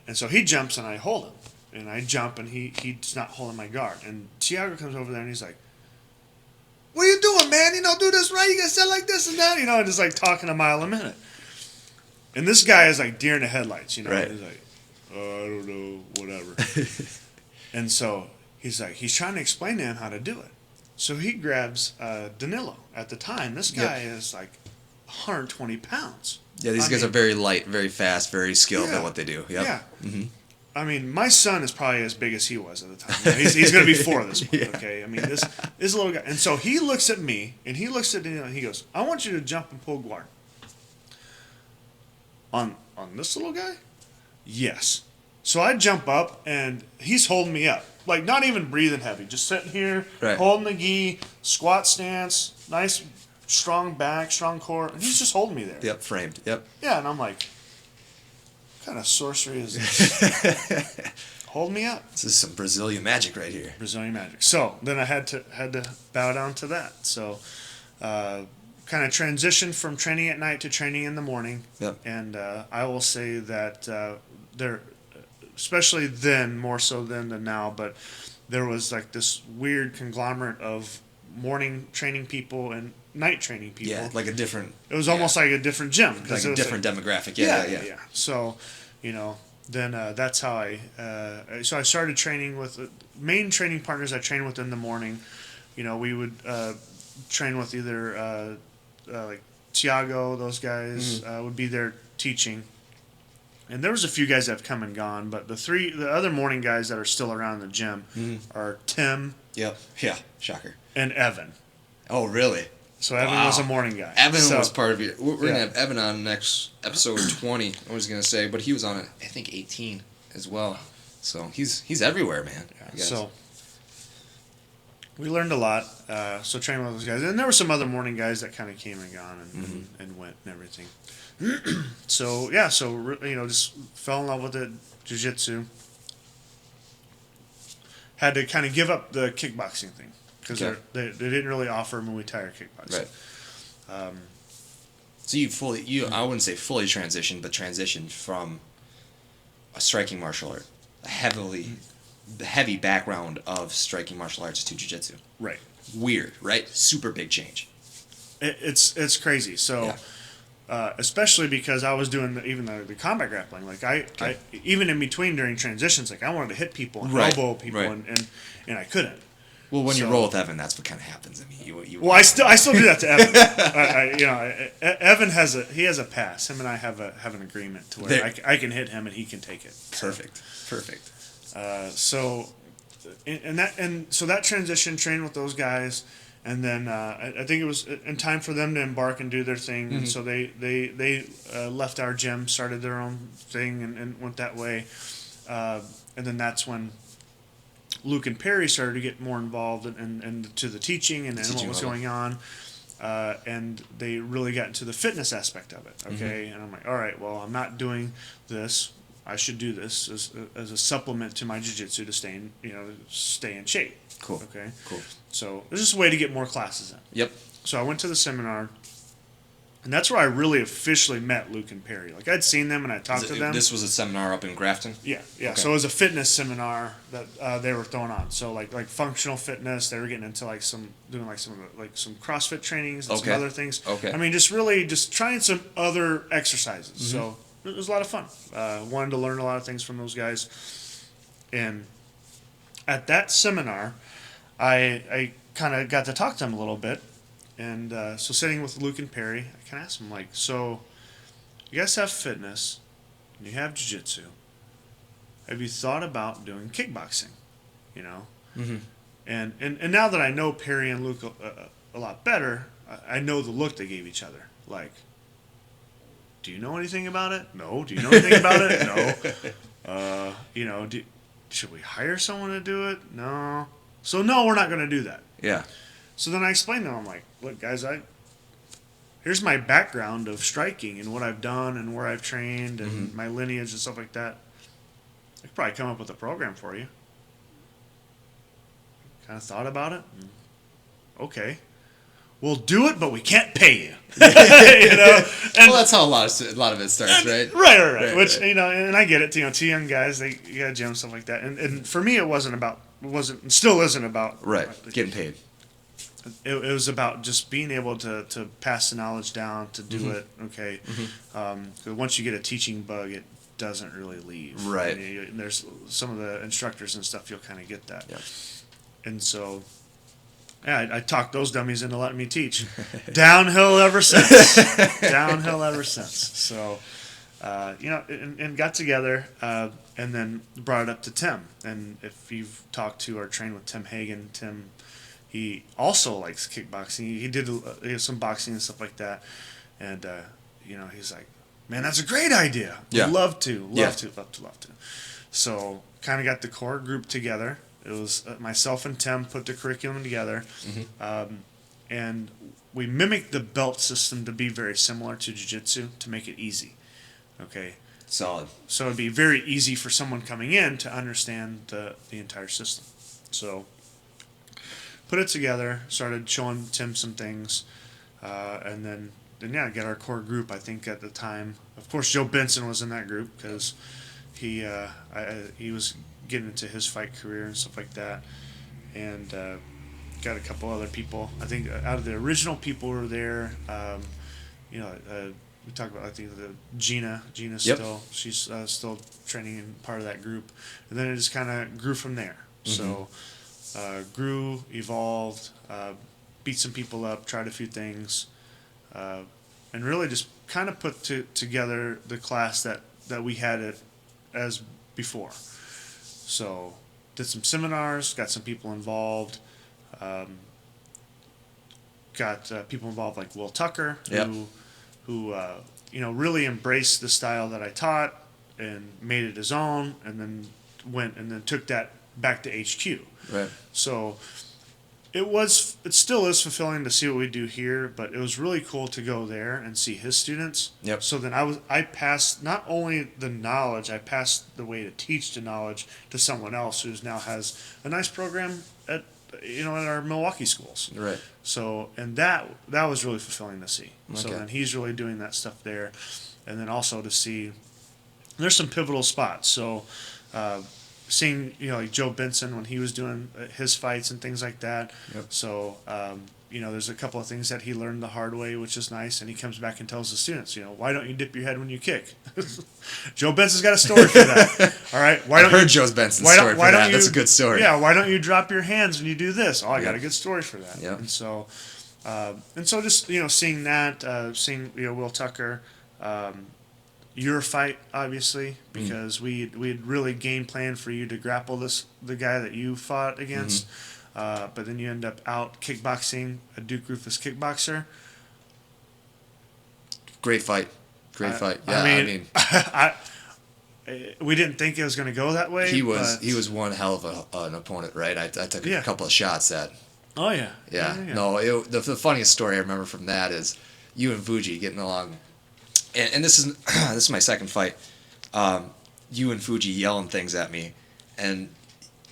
And so he jumps and I hold him. And I jump and he's not holding my guard. And Tiago comes over there and he's like, "What are you doing, man? Do this right. You gotta set like this and that." And just like talking a mile a minute. And this guy is like deer in the headlights. Right. He's like, "Oh, I don't know, whatever." And so he's trying to explain to him how to do it. So he grabs Danilo. At the time, this guy is like 120 pounds. Yeah, these guys are very light, very fast, very skilled at what they do. Yep. Yeah. I mean, my son is probably as big as he was at the time. He's going to be 4 this month, okay? I mean, this little guy. And so he looks at me, and he looks at Danilo, and he goes, "I want you to jump and pull guard." On this little guy? Yes. So I jump up, and he's holding me up. Like, not even breathing heavy. Just sitting here, holding the gi, squat stance, nice, strong back, strong core. And he's just holding me there. Yep, framed. Yep. Yeah, and I'm like, what kind of sorcery is this? Hold me up. This is some Brazilian magic right here. Brazilian magic. So then I had to bow down to that. So kind of transitioned from training at night to training in the morning. Yep. And I will say that there, especially then, more so then than now, but there was like this weird conglomerate of morning training people and night training people. Yeah, like a different. It was almost like a different gym. Like a different demographic. Yeah. So, then that's how I started training with main training partners I trained with in the morning. We would train with either like Tiago, those guys would be there teaching. And there was a few guys that have come and gone, but the other morning guys that are still around the gym are Tim. Yep. Yeah. Shocker. And Evan. Oh, really? So Evan was a morning guy. Evan was part of it. We're going to have Evan on next episode 20, I was going to say, but he was on it, I think, 18 as well. So he's everywhere, man. Yeah, so we learned a lot. So training with those guys. And there were some other morning guys that kind of came and gone and went and everything. So just fell in love with it, jiu-jitsu. Had to kind of give up the kickboxing thing. Because they didn't really offer Muay Thai or kickboxing. Right. So I wouldn't say fully transitioned, but transitioned from a striking martial art, the heavy background of striking martial arts to jiu-jitsu. Right. Weird, right? Super big change. It's crazy. So, especially because I was doing even the combat grappling. Like I even in between during transitions, like I wanted to hit people and elbow people and I couldn't. Well, when you roll with Evan, that's what kind of happens. I mean, Well, I still do that to Evan. Evan has a pass. Him and I have an agreement to where I can hit him and he can take it. Perfect. So that transition, trained with those guys, and then I think it was in time for them to embark and do their thing, and so they left our gym, started their own thing, and went that way, and then that's when Luke and Perry started to get more involved and to the teaching and what was going on, and they really got into the fitness aspect of it. Okay, and I'm like, all right, well, I'm not doing this. I should do this as a supplement to my jiu-jitsu to stay in shape. Cool. Okay. Cool. So it's just a way to get more classes in. Yep. So I went to the seminar. And that's where I really officially met Luke and Perry. Like, I'd seen them and I talked to them. This was a seminar up in Grafton? Yeah. Okay. So it was a fitness seminar that they were throwing on. So like functional fitness, they were getting into some CrossFit trainings and some other things. Okay. I mean, just trying some other exercises. So it was a lot of fun. Wanted to learn a lot of things from those guys. And at that seminar, I kind of got to talk to them a little bit. And so sitting with Luke and Perry, I kind of asked them, like, so you guys have fitness, and you have jiu-jitsu. Have you thought about doing kickboxing? Mm-hmm. And now that I know Perry and Luke a lot better, I know the look they gave each other. Like, do you know anything about it? No. Do you know anything about it? No. Should we hire someone to do it? No. So no, we're not going to do that. Yeah. So then I explained to them, I'm like, look, guys, here's my background of striking and what I've done and where I've trained and my lineage and stuff like that. I could probably come up with a program for you. Kind of thought about it. Okay. We'll do it, but we can't pay you. And, well, that's how a lot of it starts, right? Right. Which, and I get it. Two young guys, you got a gym, stuff like that. And for me, it still isn't about. Right. Getting paid. It was about just being able to pass the knowledge down, to do it. Okay. 'Cause once you get a teaching bug, it doesn't really leave. Right. And there's some of the instructors and stuff, you'll kind of get that. Yeah. And so, yeah, I talked those dummies into letting me teach. Downhill ever since. Downhill ever since. So, and got together and then brought it up to Tim. And if you've talked to or trained with Tim Hagen, he also likes kickboxing. He did some boxing and stuff like that. And, he's like, man, that's a great idea. Yeah. Love to. So, kind of got the core group together. It was myself and Tim put the curriculum together. And we mimicked the belt system to be very similar to jiu-jitsu to make it easy. Okay. Solid. So it'd be very easy for someone coming in to understand the entire system. So put it together, started showing Tim some things, and then get our core group. I think at the time, of course, Joe Benson was in that group because he was getting into his fight career and stuff like that, and got a couple other people. I think out of the original people who were there, we talked about, I think, Gina still, she's still training and part of that group, and then it just kind of grew from there. So grew, evolved, beat some people up, tried a few things, and really just kind of put together the class that we had it as before. So did some seminars, got some people involved, got people involved like Will Tucker, who really embraced the style that I taught and made it his own, and then went and then took that back to HQ. Right. So it still is fulfilling to see what we do here, but it was really cool to go there and see his students. Yep. So then I passed not only the knowledge, I passed the way to teach the knowledge to someone else who now has a nice program at our Milwaukee schools. Right. So, and that was really fulfilling to see. So Okay. then he's really doing that stuff there, and then also to see there's some pivotal spots. So, seeing like Joe Benson when he was doing his fights and things like that. Yep. So there's a couple of things that he learned the hard way, which is nice, and he comes back and tells the students, why don't you dip your head when you kick? Joe Benson's got a story for that. All right, I heard Joe Benson's story for that. That's a good story. Yeah, why don't you drop your hands when you do this? Oh, I got a good story for that. Yeah. And so just seeing that, seeing Will Tucker. Your fight, obviously, because we had really game planned for you to grapple the guy that you fought against, but then you end up out kickboxing a Duke Rufus kickboxer. Great fight. Yeah, we didn't think it was going to go that way. He was one hell of an opponent, right? I took a couple of shots at. Oh yeah. Yeah. No, the funniest story I remember from that is you and Fuji getting along. And this is my second fight. You and Fuji yelling things at me, and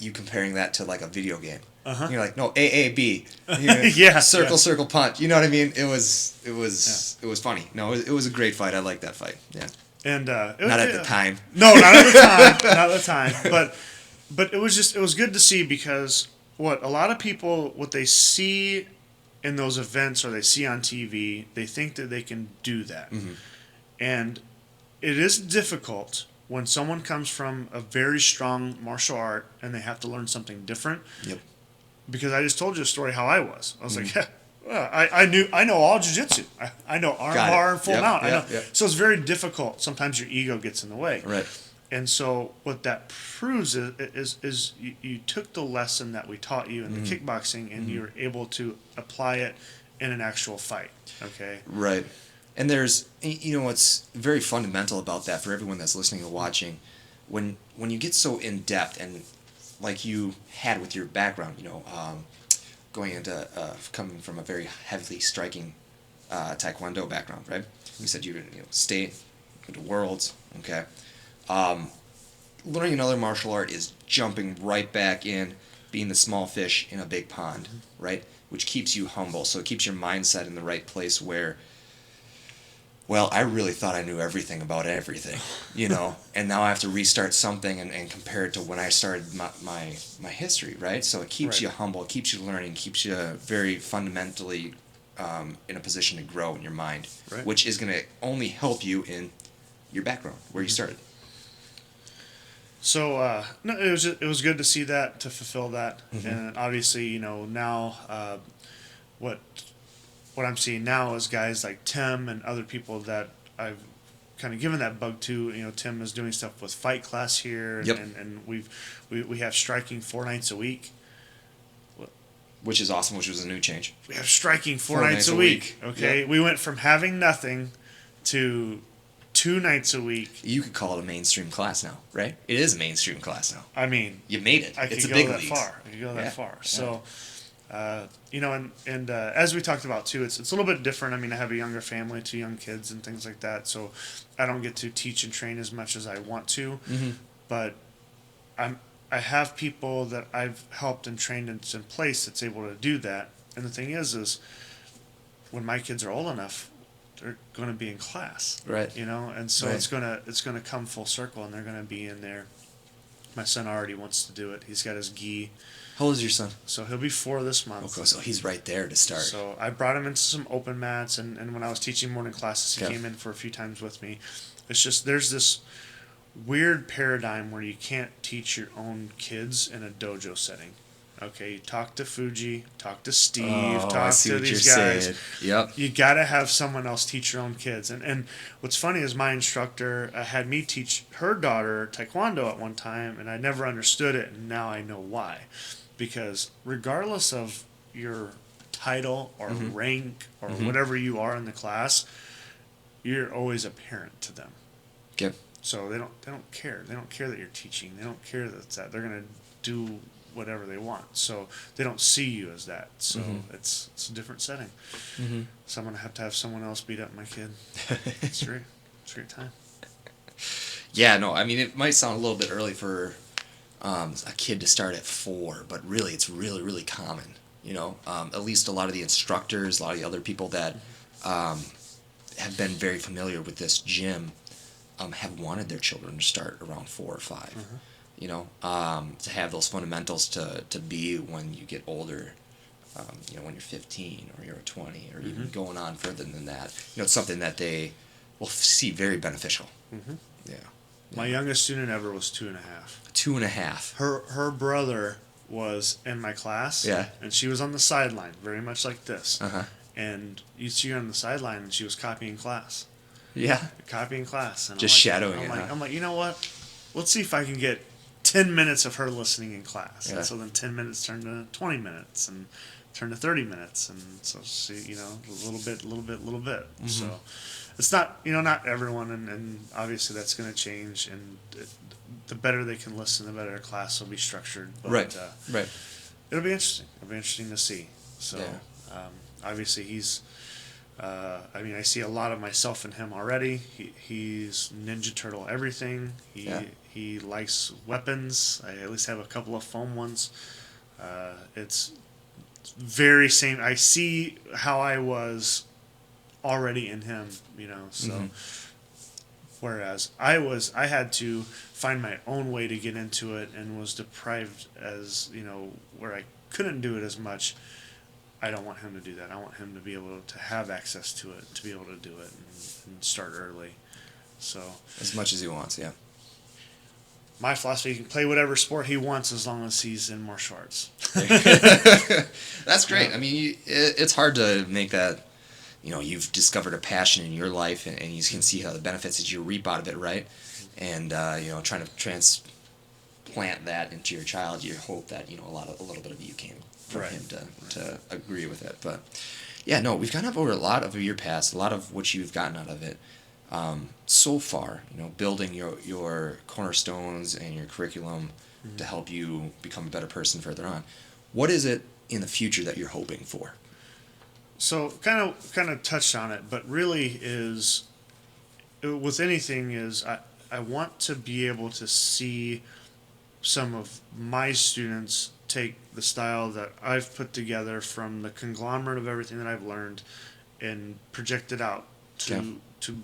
you comparing that to like a video game. And you're like, no, AAB. Circle punch. You know what I mean? It was funny. No, it was a great fight. I liked that fight. Yeah. And not at the time. No, not at the time. Not at the time. But it was good to see, because a lot of people, what they see in those events or they see on TV, they think that they can do that. And it is difficult when someone comes from a very strong martial art and they have to learn something different. Yep. Because I just told you a story how I was. I was like, I know all jiu-jitsu. I know arm bar and full mount. I know. So it's very difficult. Sometimes your ego gets in the way. Right. And so what that proves is you took the lesson that we taught you in the kickboxing, and you were able to apply it in an actual fight. Okay. Right. And there's, what's very fundamental about that for everyone that's listening or watching, when you get so in depth and like you had with your background, going into coming from a very heavily striking Taekwondo background, right? You said you state, into worlds, okay. Learning another martial art is jumping right back in, being the small fish in a big pond, right? Which keeps you humble, so it keeps your mindset in the right place where, well, I really thought I knew everything about everything, and now I have to restart something and compare it to when I started my history, right? So it keeps Right. you humble, it keeps you learning, keeps you very fundamentally in a position to grow in your mind, Right. which is going to only help you in your background, where you started. So no, it was good to see that, to fulfill that, Mhm. and obviously now what I'm seeing now is guys like Tim and other people that I've kind of given that bug to. Tim is doing stuff with Fight Class here, and, Yep. and we have striking 4 nights a week. Which is awesome, which was a new change. We have striking 4 nights a week. Okay, Yep. we went from having nothing to 2 nights a week. You could call it a mainstream class now, right? It is a mainstream class now. I mean, You made it. I It's could a go big that league. far. I could go that Yeah. far. So, and as we talked about too, it's a little bit different. I mean, I have a younger family, 2 young kids, and things like that. So, I don't get to teach and train as much as I want to. Mm-hmm. But I have people that I've helped and trained in place that's able to do that. And the thing is when my kids are old enough, they're going to be in class, Right. and so Right. it's gonna come full circle, and they're going to be in there. My son already wants to do it. He's got his gi, How old is your son? so he'll be 4 this month. Okay, so he's right there to start. So I brought him into some open mats, and when I was teaching morning classes, he Okay. came in for a few times with me. It's just there's this weird paradigm where you can't teach your own kids in a dojo setting. Okay, you talk to Fuji, talk to Steve, I talk see to what these you're guys. saying. Yep. You gotta have someone else teach your own kids. And what's funny is my instructor had me teach her daughter Taekwondo at one time, and I never understood it, and now I know why. Because regardless of your title or Mhm. rank or Mhm. whatever you are in the class, you're always a parent to them. Okay. So they don't care. They don't care that you're teaching. They don't care that they're gonna do whatever they want. So they don't see you as that. So Mhm. it's a different setting. Mm-hmm. So I'm gonna have to have someone else beat up my kid. It's great. It's a great time. Yeah, no, I mean, it might sound a little bit early for a kid to start at 4, but really, it's really, really common. At least a lot of the instructors, a lot of the other people that have been very familiar with this gym have wanted their children to start around 4 or 5. To have those fundamentals to be when you get older. When you're 15 or you're 20 or even going on further than that. It's something that they will see very beneficial. Mm-hmm. Yeah. My youngest student ever was 2.5. 2.5. Her brother was in my class. Yeah. And she was on the sideline, very much like this. Uh-huh. And you'd see her on the sideline, and she was copying class. Yeah. Copying class. And Just shadowing it, huh? I'm like, you know what? Let's see if I can get 10 minutes of her listening in class. Yeah. And so then 10 minutes turned to 20 minutes and turned to 30 minutes. And so she, a little bit. Mm-hmm. So it's not, not everyone. And obviously that's going to change. And the better they can listen, the better their class will be structured. But, Right. Right. It'll be interesting. It'll be interesting to see. So Yeah. obviously he's, I see a lot of myself in him already. He's Ninja Turtle everything. He likes weapons. I at least have a couple of foam ones. It's very same. I see how I was already in him, so. Mhm. Whereas I had to find my own way to get into it and was deprived as, where I couldn't do it as much. I don't want him to do that. I want him to be able to have access to it, to be able to do it and start early. So As much as he wants, yeah. my philosophy, he can play whatever sport he wants as long as he's in martial arts. That's great. I mean, it's hard to make that, you've discovered a passion in your life and you can see how the benefits that you reap out of it, right? And, trying to transplant that into your child, you hope that, a little bit of you came from Right. him to agree with it. But, Yeah, no, we've gone up over a lot of your past, a lot of what you've gotten out of it so far. Building your cornerstones and your curriculum to help you become a better person further on. What is it in the future that you're hoping for? So kind of touched on it, but really is with anything is I want to be able to see some of my students take the style that I've put together from the conglomerate of everything that I've learned and project it out to Okay.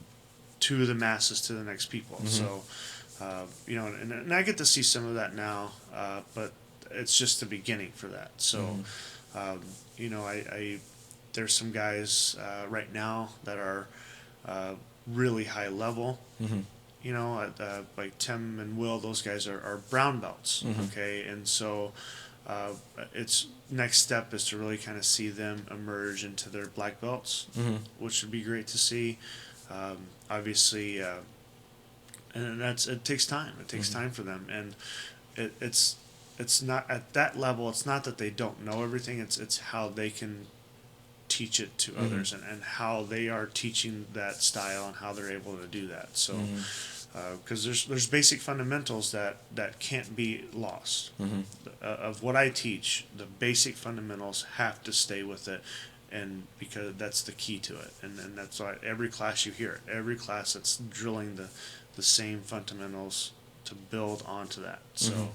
to the masses, to the next people. So and I get to see some of that now, but it's just the beginning for that. So I there's some guys right now that are really high level. Like Tim and Will, those guys are brown belts. Okay, and so it's next step is to really kind of see them emerge into their black belts, which would be great to see. Obviously, and it takes time. It takes time for them, and it's not at that level. It's not that they don't know everything. It's how they can teach it to others, and how they are teaching that style and how they're able to do that. So. Because there's basic fundamentals that can't be lost. Of what I teach, the basic fundamentals have to stay with it, and because that's the key to it. And that's why every class you hear it. Every class that's drilling the same fundamentals to build onto that. So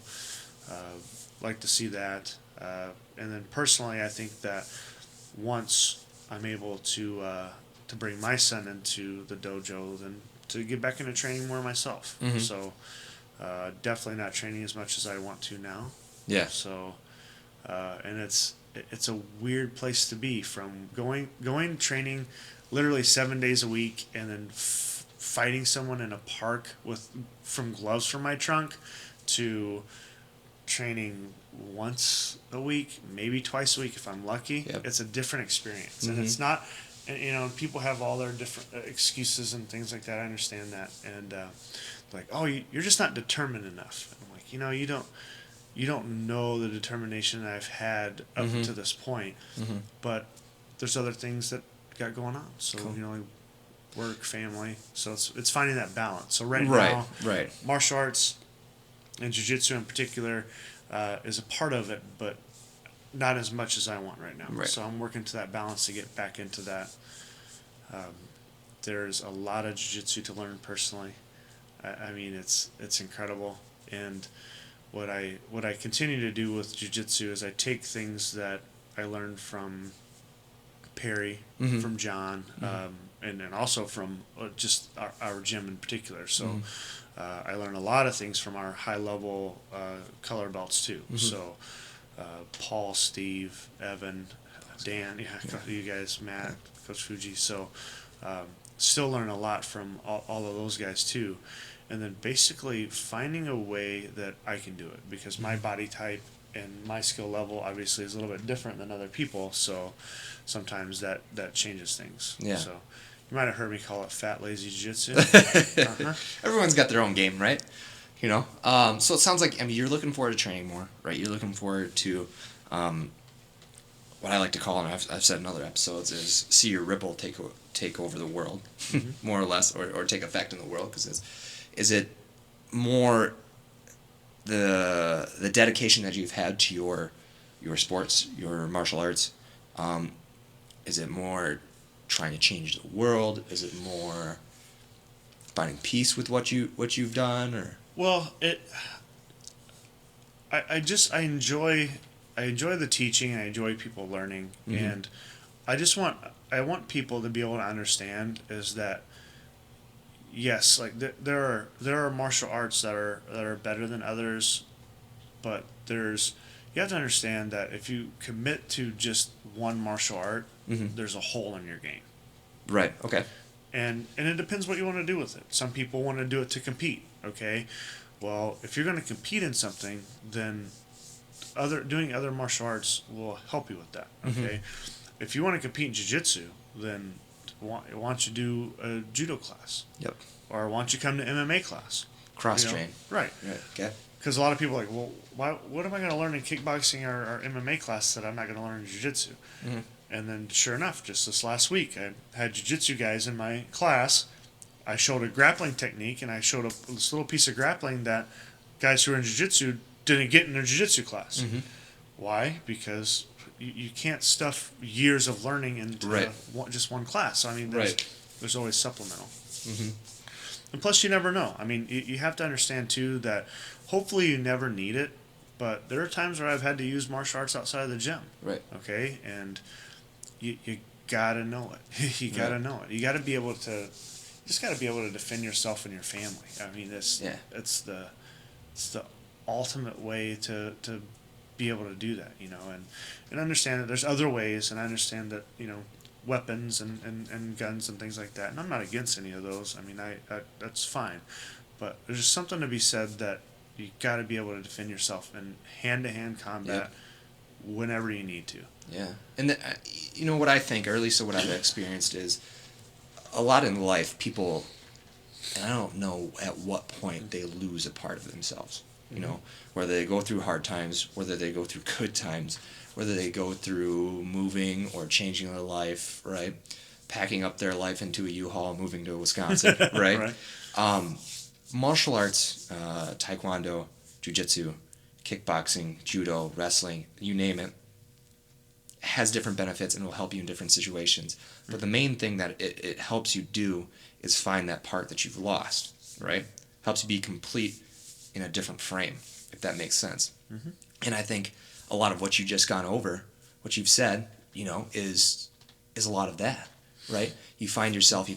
like to see that. And then personally, I think that once I'm able to bring my son into the dojo, then to get back into training more myself. So definitely not training as much as I want to now. Yeah. So and it's a weird place to be, from going training literally 7 days a week and then fighting someone in a park from gloves from my trunk to training once a week, maybe twice a week if I'm lucky. Yep. It's a different experience, and it's not. And people have all their different excuses and things like that. I understand that, and like, oh, you're just not determined enough. I'm like, you don't know the determination that I've had up to this point, but there's other things that got going on. So Cool. work, family. So it's finding that balance. So right Right. now, martial arts and jiu-jitsu in particular is a part of it, but not as much as I want right now. Right. So I'm working to that balance to get back into that. There's a lot of jiu-jitsu to learn personally. I mean, it's incredible. And what I continue to do with jiu-jitsu is I take things that I learned from Perry, from John, and then also from just our gym in particular. So I learn a lot of things from our high-level color belts too. So Paul, Steve, Evan, Dan, you guys, Matt, Coach Fuji. So still learn a lot from all of those guys too. And then basically finding a way that I can do it, because my body type and my skill level obviously is a little bit different than other people. So sometimes that changes things. Yeah. So you might have heard me call it fat, lazy jiu-jitsu. Everyone's got their own game, right? So it sounds like, you're looking forward to training more, right? You're looking forward to what I like to call, and I've said in other episodes, is see your ripple take over the world, more or less, or take effect in the world. Because is it more the dedication that you've had to your sports, your martial arts? Is it more trying to change the world? Is it more finding peace with what you've done, or? Well, I enjoy the teaching. I enjoy people learning, and I want people to be able to understand is that yes, like there are martial arts that are better than others, but you have to understand that if you commit to just one martial art, there's a hole in your game. Right. Okay. And it depends what you want to do with it. Some people want to do it to compete. Okay, well, if you're going to compete in something, then doing other martial arts will help you with that. Okay, if you want to compete in jiu-jitsu, then why don't you do a judo class? Yep. Or why don't you come to MMA class? Cross train. Right. Right. Okay. Because a lot of people are like, well, what am I going to learn in kickboxing or MMA class that I'm not going to learn in jiu-jitsu? And then, sure enough, just this last week, I had jiu-jitsu guys in my class. I showed a grappling technique, and I showed this little piece of grappling that guys who are in jiu-jitsu didn't get in their jiu-jitsu class. Mm-hmm. Why? Because you can't stuff years of learning into Right. just one class. So, I mean, Right. there's always supplemental. Mm-hmm. And plus, you never know. I mean, you have to understand, too, that hopefully you never need it, but there are times where I've had to use martial arts outside of the gym. Right. Okay? And you gotta know it. You gotta know it. You gotta be able to, just gotta be able to defend yourself and your family. I mean, it's the ultimate way to be able to do that, and understand that there's other ways, and I understand that, weapons and guns and things like that, and I'm not against any of those. I mean, I that's fine, but there's just something to be said that you got to be able to defend yourself in hand-to-hand combat whenever you need to. Yeah, and what I think, or at least what I've experienced, is a lot in life, people, and I don't know at what point they lose a part of themselves. Whether they go through hard times, whether they go through good times, whether they go through moving or changing their life, right? Packing up their life into a U-Haul, moving to Wisconsin, right? Martial arts, taekwondo, jiu-jitsu, kickboxing, judo, wrestling, you name it, has different benefits and will help you in different situations. But the main thing that it helps you do is find that part that you've lost, right? Helps you be complete in a different frame, if that makes sense. Mm-hmm. And I think a lot of what you've just gone over, what you've said, is a lot of that, right? You find yourself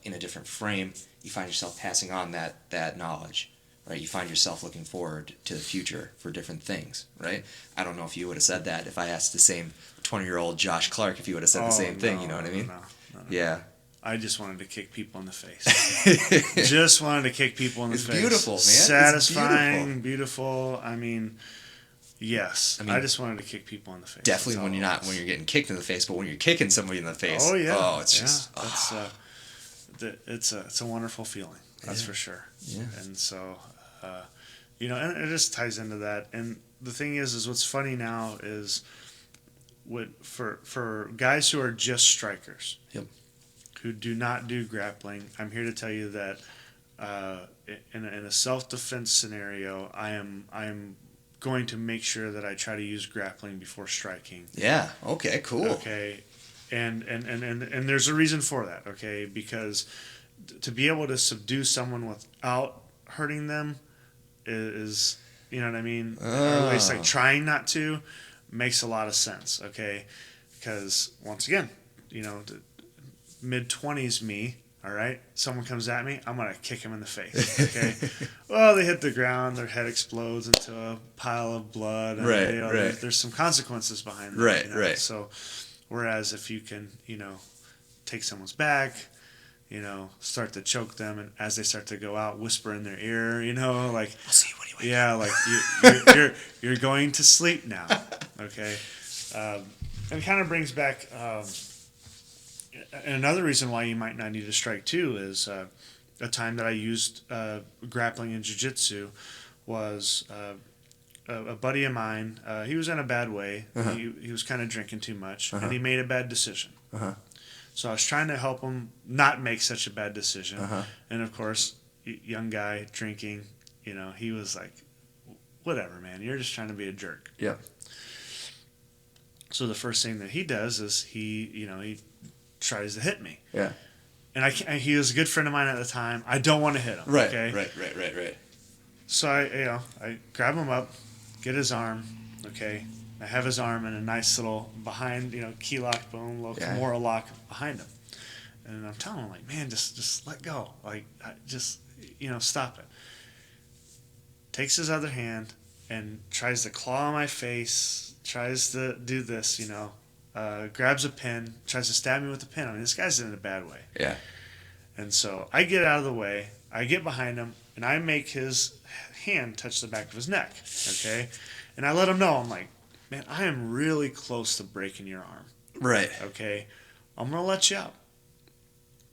in a different frame. You find yourself passing on that knowledge, right? You find yourself looking forward to the future for different things, right? I don't know if you would have said that if I asked the same 20-year-old Josh Clark if he would have said the same thing, you know what I mean? No. Yeah. I just wanted to kick people in the face. Just wanted to kick people in the It's face. beautiful, man. Satisfying, It's beautiful. I mean, yes. I mean, I just wanted to kick people in the face. Definitely when you're getting kicked in the face, but when you're kicking somebody in the face, oh yeah, it's just it's a wonderful feeling. That's for sure. Yeah. And so, and it just ties into that. And the thing is what's funny now is, for guys who are just strikers, Yep. who do not do grappling, I'm here to tell you that in a self-defense scenario, I am going to make sure that I try to use grappling before striking. Yeah. Okay. Cool. Okay. And there's a reason for that. Okay, because to be able to subdue someone without hurting them is, you know what I mean, or at least like trying not to, makes a lot of sense. Okay, because once again, mid-20s me, all right, someone comes at me, I'm going to kick him in the face, okay? Well, they hit the ground, their head explodes into a pile of blood. And Right. There's some consequences behind that. Right, right. So, whereas if you can, take someone's back, start to choke them, and as they start to go out, whisper in their ear, like, I'll see you when you wake yeah, like you're going to sleep now, okay? And it kind of brings back... and another reason why you might not need to strike too is a time that I used grappling and jiu-jitsu was a buddy of mine. He was in a bad way. Uh-huh. He was kind of drinking too much, Uh-huh. and he made a bad decision. Uh-huh. So I was trying to help him not make such a bad decision. Uh-huh. And of course, young guy drinking, he was like, whatever, man, you're just trying to be a jerk. Yeah. So the first thing that he does is he tries to hit me. Yeah. And he was a good friend of mine at the time. I don't want to hit him. Right. Okay? Right. So I grab him up, get his arm. Okay. I have his arm in a nice little behind, key lock, boom, little Kimura lock behind him. And I'm telling him, like, man, just let go. Like, stop it. Takes his other hand and tries to claw on my face, tries to do this, grabs a pin, tries to stab me with a pin. I mean, this guy's in a bad way. Yeah. And so I get out of the way, I get behind him, and I make his hand touch the back of his neck, okay? And I let him know, I'm like, man, I am really close to breaking your arm, Right. okay? I'm going to let you out.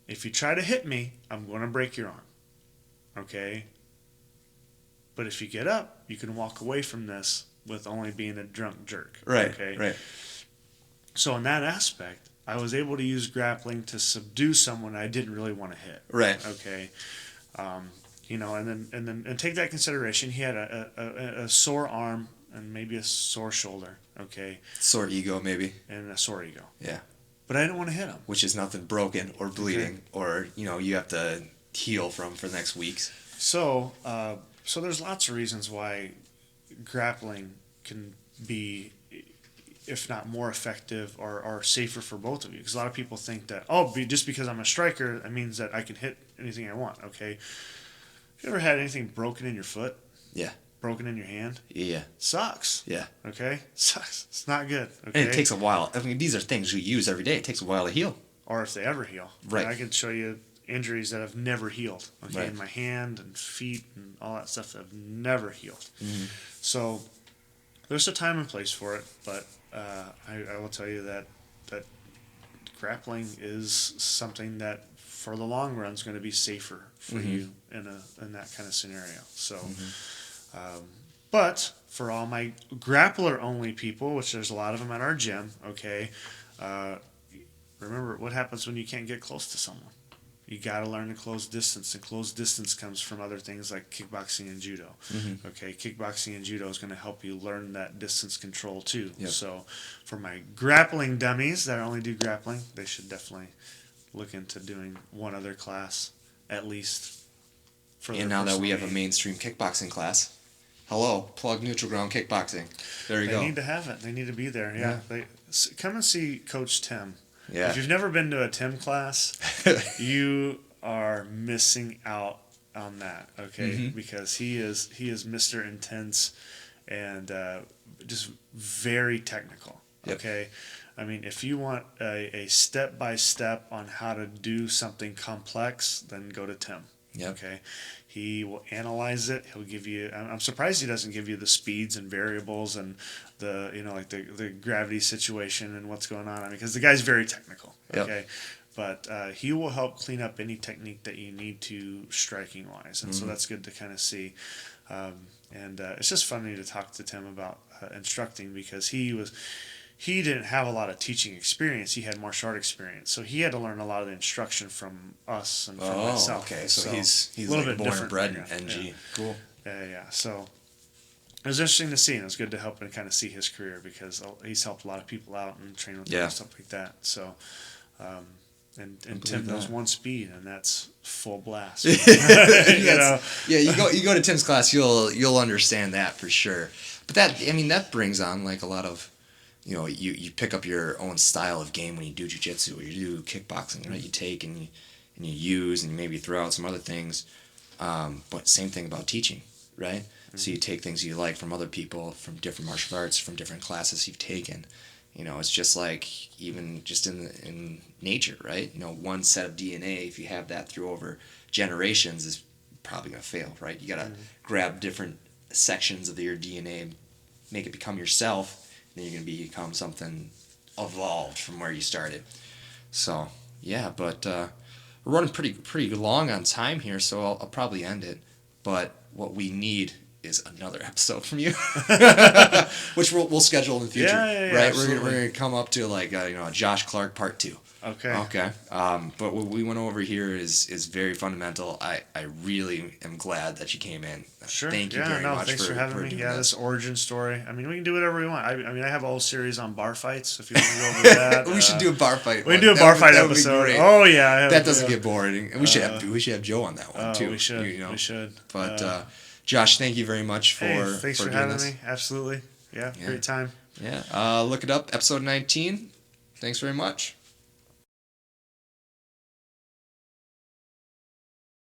If you try to hit me, I'm going to break your arm, okay? But if you get up, you can walk away from this with only being a drunk jerk. Right. Okay? Right. So in that aspect, I was able to use grappling to subdue someone I didn't really want to hit. Right. Okay. And take that consideration. He had a sore arm and maybe a sore shoulder. Okay. Sore ego, maybe. And a sore ego. Yeah. But I didn't want to hit him. Which is nothing broken or bleeding, or you have to heal from for the next weeks. So there's lots of reasons why grappling can be, if not more effective or safer for both of you. Because a lot of people think that, just because I'm a striker, that means that I can hit anything I want. Okay. You ever had anything broken in your foot? Yeah. Broken in your hand? Yeah. Sucks. Yeah. Okay? Sucks. It's not good. Okay? And it takes a while. I mean, these are things we use every day. It takes a while to heal. Or if they ever heal. Right. I can show you injuries that have never healed. Okay? Right. In my hand and feet and all that stuff that have never healed. Mm-hmm. So there's a time and place for it, but I will tell you that grappling is something that for the long run is going to be safer for Mm-hmm. you in that kind of scenario. So, but for all my grappler only people, which there's a lot of them at our gym, okay, remember what happens when you can't get close to someone. You got to learn to close distance, and close distance comes from other things like kickboxing and judo. Mm-hmm. Okay, kickboxing and judo is going to help you learn that distance control too. Yep. So, for my grappling dummies that only do grappling, they should definitely look into doing one other class at least. For And now that we have a mainstream kickboxing class, hello, plug Neutral Ground Kickboxing. There you they go. need to have it. They need to be there. Yeah. Come and see Coach Tim. Yeah. If you've never been to a Tim class, you are missing out on that. Okay, Mm-hmm. because he is Mr. Intense and just very technical. Yep. Okay. I mean, if you want a step-by-step on how to do something complex, then go to Tim. Yep. Okay. He will analyze it. He'll give you. I'm surprised he doesn't give you the speeds and variables and the like the gravity situation and what's going on. I mean, because the guy's very technical. Okay. Yep. But he will help clean up any technique that you need to striking wise, and so that's good to kind of see. And it's just funny to talk to Tim about instructing because he didn't have a lot of teaching experience. He had martial art experience, so he had to learn a lot of the instruction from us and from myself. Okay. So he's a little like bit born different and bred in background. NG. Yeah. Cool. Yeah. So it was interesting to see, and it was good to help and kind of see his career because he's helped a lot of people out and trained with them and stuff like that. So, and Tim knows one speed, and that's full blast. Yeah, you go to Tim's class, you'll understand that for sure. But that brings on like a lot of, you pick up your own style of game when you do jiu-jitsu or you do kickboxing, right? You take and you use and you maybe throw out some other things. But same thing about teaching, right? Mm-hmm. So you take things you like from other people, from different martial arts, from different classes you've taken. It's just like even just in nature, right? One set of DNA, if you have that through over generations, is probably going to fail, right? You got to grab different sections of your DNA, make it become yourself, and then you're going to become something evolved from where you started. So, yeah, but we're running pretty long on time here, so I'll probably end it. But what we need is another episode from you, which we'll schedule in the future. Yeah, right? Absolutely. We're gonna come up to like a Josh Clark part 2. Okay. But what we went over here is very fundamental. I really am glad that you came in. Sure. Thank you very much thanks for having me. doing Yeah, this. this origin story. I mean, we can do whatever we want. I have a whole series on bar fights. If you want to go over that, We should do a bar fight. We can do a bar fight episode. Oh yeah, That doesn't get boring. And we should have Joe on that one too. We should. We should. But Josh, thank you very much thanks for doing having this. me. Absolutely. Yeah, great time. Yeah. Look it up. Episode 19. Thanks very much.